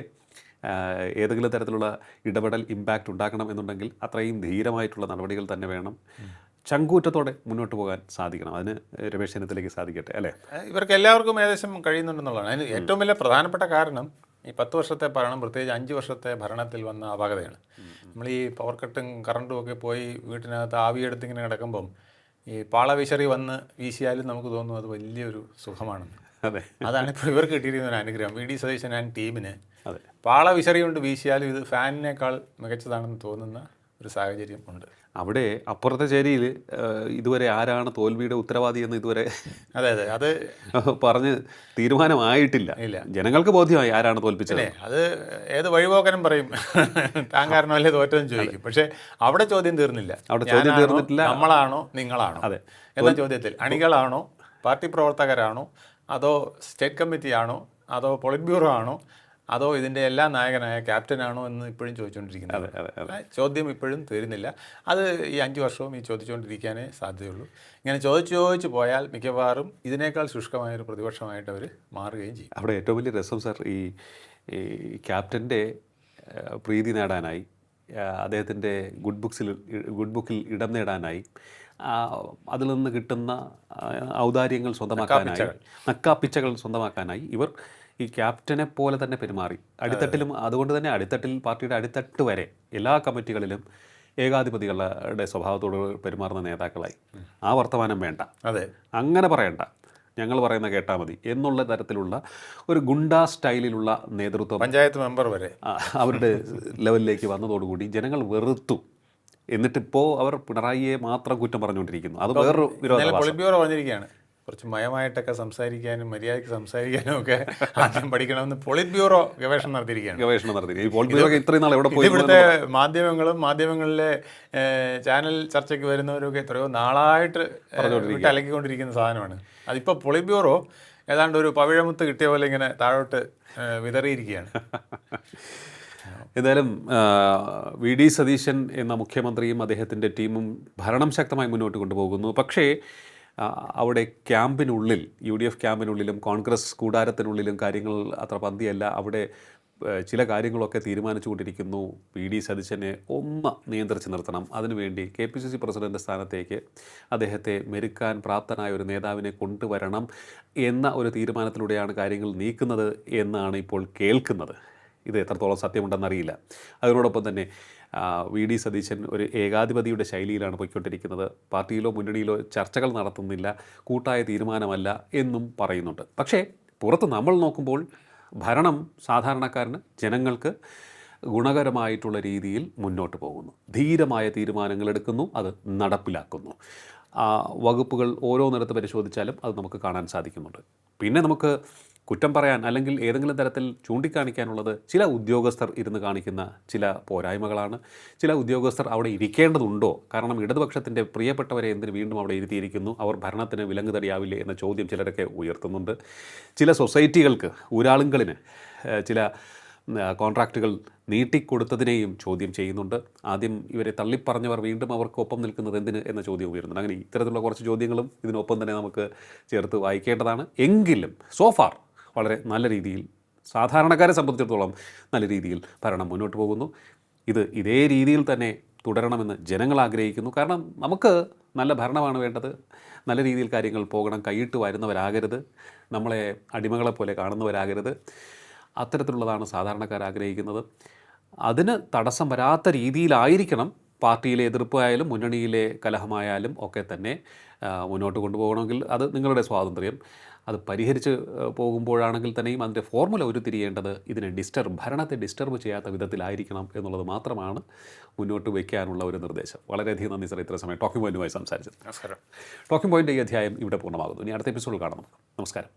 Speaker 2: ഏതെങ്കിലും തരത്തിലുള്ള ഇടപെടൽ ഇമ്പാക്റ്റ് ഉണ്ടാക്കണം എന്നുണ്ടെങ്കിൽ അത്രയും ധീരമായിട്ടുള്ള നടപടികൾ തന്നെ വേണം. ചങ്കൂറ്റത്തോടെ മുന്നോട്ട് പോകാൻ സാധിക്കണം. അതിന് രമേശ് ചെന്നിത്തലയ്ക്ക് സാധിക്കട്ടെ, അല്ലേ?
Speaker 1: ഇവർക്ക് എല്ലാവർക്കും ഏകദേശം കഴിയുന്നുണ്ടെന്നുള്ളതാണ്. അതിന് ഏറ്റവും വലിയ പ്രധാനപ്പെട്ട കാരണം ഈ 10 വർഷത്തെ ഭരണം, പ്രത്യേകിച്ച് 5 വർഷത്തെ ഭരണത്തിൽ വന്ന അപാകതയാണ്. നമ്മൾ ഈ പവർ കട്ടും കറണ്ടും ഒക്കെ പോയി വീട്ടിനകത്ത് ആവിയെടുത്തിങ്ങനെ കിടക്കുമ്പം ഈ പാളവിശറി വന്ന് വീശിയാലും നമുക്ക് തോന്നും അത് വലിയൊരു സുഖമാണെന്ന്.
Speaker 2: അതെ,
Speaker 1: അതാണ് ഇപ്പോൾ ഇവർക്ക് കിട്ടിയിരിക്കുന്ന ഒരു അനുഗ്രഹം. VD സതീശൻ ആൻഡ് ടീമിന് പാളവിശറി കൊണ്ട് വീശിയാലും ഇത് ഫാനിനേക്കാൾ മികച്ചതാണെന്ന് തോന്നുന്ന ഒരു സാഹചര്യം ഉണ്ട്.
Speaker 2: അവിടെ അപ്പുറത്തെ ചേരിയിൽ ഇതുവരെ ആരാണ് തോൽവിയുടെ ഉത്തരവാദി എന്ന് ഇതുവരെ
Speaker 1: അത്
Speaker 2: പറഞ്ഞ് തീരുമാനമായിട്ടില്ല. ജനങ്ങൾക്ക് ബോധ്യമായി ആരാണ് തോൽപ്പിച്ചത്.
Speaker 1: അത് ഏത് വഴിപോക്കനും പറയും താൻ കാരണമല്ലേ തോറ്റെന്ന് ചോദിക്കും. പക്ഷേ അവിടെ ചോദ്യം തീർന്നില്ല. നമ്മളാണോ നിങ്ങളാണോ എന്ന ചോദ്യത്തിൽ അണികളാണോ, പാർട്ടി പ്രവർത്തകരാണോ, അതോ സ്റ്റേറ്റ് കമ്മിറ്റിയാണോ, അതോ പോളിറ്റ് ബ്യൂറോ ആണോ, അതോ ഇതിൻ്റെ എല്ലാ നായകനായ ക്യാപ്റ്റനാണോ എന്ന് ഇപ്പോഴും ചോദിച്ചുകൊണ്ടിരിക്കുന്നത്. ചോദ്യം ഇപ്പോഴും തീരുന്നില്ല. അത് ഈ 5 വർഷവും ഈ ചോദിച്ചുകൊണ്ടിരിക്കാനേ സാധ്യതയുള്ളൂ. ഇങ്ങനെ ചോദിച്ചു പോയാൽ മിക്കവാറും ഇതിനേക്കാൾ ശുഷ്കമായൊരു പ്രതിപക്ഷമായിട്ട് അവർ മാറുകയും ചെയ്യും.
Speaker 2: അവിടെ ഏറ്റവും വലിയ രസം സാർ, ഈ ക്യാപ്റ്റൻ്റെ പ്രീതി നേടാനായി, അദ്ദേഹത്തിൻ്റെ ഗുഡ് ബുക്കിൽ ഇടം നേടാനായി, അതിൽ നിന്ന് കിട്ടുന്ന ഔദാര്യങ്ങൾ സ്വന്തമാക്കാനായി, നക്കാപ്പിച്ചകൾ സ്വന്തമാക്കാനായി ഇവർ ഈ ക്യാപ്റ്റനെ പോലെ തന്നെ പെരുമാറി. അടിത്തട്ടിലും അതുകൊണ്ട് തന്നെ അടിത്തട്ടിൽ, പാർട്ടിയുടെ അടിത്തട്ട് വരെ എല്ലാ കമ്മിറ്റികളിലും ഏകാധിപതികളുടെ സ്വഭാവത്തോട് പെരുമാറുന്ന നേതാക്കളായി. ആ വർത്തമാനം വേണ്ട, അങ്ങനെ പറയണ്ട, ഞങ്ങൾ പറയുന്ന കേട്ടാൽ മതി എന്നുള്ള തരത്തിലുള്ള ഒരു ഗുണ്ടാ സ്റ്റൈലിലുള്ള നേതൃത്വം
Speaker 1: പഞ്ചായത്ത് മെമ്പർ വരെ
Speaker 2: അവരുടെ ലെവലിലേക്ക് വന്നതോടുകൂടി ജനങ്ങൾ വെറുത്തു. എന്നിട്ടിപ്പോൾ അവർ പിണറായിയെ മാത്രം കുറ്റം പറഞ്ഞുകൊണ്ടിരിക്കുന്നു. അത് വേറൊരു
Speaker 1: വിരോധം. കുറച്ച് മയമായിട്ടൊക്കെ സംസാരിക്കാനും മര്യാദയ്ക്ക് സംസാരിക്കാനും ഒക്കെ ആദ്യം പഠിക്കണമെന്ന് പോളിറ്റ് ബ്യൂറോ ഗവേഷണം നടത്തിയിരിക്കുകയാണ്. ഇവിടുത്തെ മാധ്യമങ്ങളിലെ ചാനൽ ചർച്ചയ്ക്ക് വരുന്നവരൊക്കെ എത്രയോ നാളായിട്ട് അലക്കിക്കൊണ്ടിരിക്കുന്ന സാധനമാണ്. അതിപ്പോൾ പോളിറ്റ് ബ്യൂറോ ഏതാണ്ട് ഒരു പവിഴമുത്ത് കിട്ടിയ പോലെ ഇങ്ങനെ താഴോട്ട് വിതറിയിരിക്കുകയാണ്.
Speaker 2: എന്തായാലും വി ഡി സതീശൻ എന്ന മുഖ്യമന്ത്രിയും അദ്ദേഹത്തിൻ്റെ ടീമും ഭരണം ശക്തമായി മുന്നോട്ട് കൊണ്ടുപോകുന്നു. പക്ഷേ അവിടെ ക്യാമ്പിനുള്ളിൽ UDF ക്യാമ്പിനുള്ളിലും കോൺഗ്രസ് കൂടാരത്തിനുള്ളിലും കാര്യങ്ങൾ അത്ര പന്തിയല്ല. അവിടെ ചില കാര്യങ്ങളൊക്കെ തീരുമാനിച്ചുകൊണ്ടിരിക്കുന്നു. വി ഡി സതീശനെ ഒന്ന് നിയന്ത്രിച്ച് നിർത്തണം, അതിനുവേണ്ടി KPCC പ്രസിഡന്റ് സ്ഥാനത്തേക്ക് അദ്ദേഹത്തെ മെരുക്കാൻ പ്രാപ്തനായ ഒരു നേതാവിനെ കൊണ്ടുവരണം എന്ന ഒരു തീരുമാനത്തിലൂടെയാണ് കാര്യങ്ങൾ നീക്കുന്നത് എന്നാണ് ഇപ്പോൾ കേൾക്കുന്നത്. ഇത് എത്രത്തോളം സത്യമുണ്ടെന്നറിയില്ല. അതിനോടൊപ്പം തന്നെ വി ഡി സതീശൻ ഒരു ഏകാധിപതിയുടെ ശൈലിയിലാണ് പോയിക്കൊണ്ടിരിക്കുന്നത്. പാർട്ടിയിലോ മുന്നണിയിലോ ചർച്ചകൾ നടത്തുന്നില്ല, കൂട്ടായ തീരുമാനമല്ല എന്നും പറയുന്നുണ്ട്. പക്ഷേ പുറത്ത് നമ്മൾ നോക്കുമ്പോൾ ഭരണം സാധാരണക്കാരന്, ജനങ്ങൾക്ക് ഗുണകരമായിട്ടുള്ള രീതിയിൽ മുന്നോട്ട് പോകുന്നു. ധീരമായ തീരുമാനങ്ങൾ എടുക്കുന്നു, അത് നടപ്പിലാക്കുന്നു. വകുപ്പുകൾ ഓരോന്നിടത്ത് പരിശോധിച്ചാലും അത് നമുക്ക് കാണാൻ സാധിക്കുന്നുണ്ട്. പിന്നെ നമുക്ക് കുറ്റം പറയാൻ അല്ലെങ്കിൽ ഏതെങ്കിലും തരത്തിൽ ചൂണ്ടിക്കാണിക്കാനുള്ളത് ചില ഉദ്യോഗസ്ഥർ ഇരുന്ന് കാണിക്കുന്ന ചില പോരായ്മകളാണ്. ചില ഉദ്യോഗസ്ഥർ അവിടെ ഇരിക്കേണ്ടതുണ്ടോ? കാരണം ഇടതുപക്ഷത്തിൻ്റെ പ്രിയപ്പെട്ടവരെ എന്തിന് വീണ്ടും അവിടെ ഇരുത്തിയിരിക്കുന്നു? അവർ ഭരണത്തിന് വിലങ്ങുതടിയാവില്ലേ എന്ന ചോദ്യം ചിലരൊക്കെ ഉയർത്തുന്നുണ്ട്. ചില സൊസൈറ്റികൾക്ക്, ഊരാളുകളിന് ചില കോൺട്രാക്റ്റുകൾ നീട്ടിക്കൊടുത്തതിനെയും ചോദ്യം ചെയ്യുന്നുണ്ട്. ആദ്യം ഇവരെ തള്ളിപ്പറഞ്ഞവർ വീണ്ടും അവർക്ക് ഒപ്പം നിൽക്കുന്നത് എന്തിന് എന്ന ചോദ്യം ഉയരുന്നുണ്ട്. അങ്ങനെ ഇത്തരത്തിലുള്ള കുറച്ച് ചോദ്യങ്ങളും ഇതിനൊപ്പം തന്നെ നമുക്ക് ചേർത്ത് വായിക്കേണ്ടതാണ്. എങ്കിലും സോഫാർ വളരെ നല്ല രീതിയിൽ, സാധാരണക്കാരെ സംബന്ധിച്ചിടത്തോളം നല്ല രീതിയിൽ ഭരണം മുന്നോട്ട് പോകുന്നു. ഇതേ രീതിയിൽ തന്നെ തുടരണമെന്ന് ജനങ്ങൾ ആഗ്രഹിക്കുന്നു. കാരണം നമുക്ക് നല്ല ഭരണമാണ് വേണ്ടത്. നല്ല രീതിയിൽ കാര്യങ്ങൾ പോകണം. കൈയിട്ട് വരുന്നവരാകരുത്, നമ്മളെ അടിമകളെപ്പോലെ കാണുന്നവരാകരുത്. അത്തരത്തിലുള്ളതാണ് സാധാരണക്കാർ ആഗ്രഹിക്കുന്നത്. അതിന് തടസ്സം വരാത്ത രീതിയിലായിരിക്കണം പാർട്ടിയിലെ എതിർപ്പായാലും മുന്നണിയിലെ കലഹമായാലും ഒക്കെ തന്നെ മുന്നോട്ട് കൊണ്ടുപോകണമെങ്കിൽ അത് നിങ്ങളുടെ സ്വാതന്ത്ര്യം. അത് പരിഹരിച്ച് പോകുമ്പോഴാണെങ്കിൽ തന്നെയും അതിൻ്റെ ഫോർമുല ഉരുത്തിരിയേണ്ടത് ഭരണത്തെ ഡിസ്റ്റർബ് ചെയ്യാത്ത വിധത്തിലായിരിക്കണം എന്നുള്ളത് മാത്രമാണ് മുന്നോട്ട് വയ്ക്കാനുള്ള ഒരു നിർദ്ദേശം. വളരെയധികം നന്ദി സാർ, ഇത്ര സമയം ടോക്കിംഗ് പോയിൻറ്റുമായി സംസാരിച്ചത്.
Speaker 1: നമസ്കാരം.
Speaker 2: ടോക്കിംഗ് പോയിൻ്റ് ഈ അധ്യായം ഇവിടെ പൂർണ്ണമാകുന്നു. ഇനി അടുത്ത എപ്പിസോഡിൽ കാണാം. നമസ്കാരം.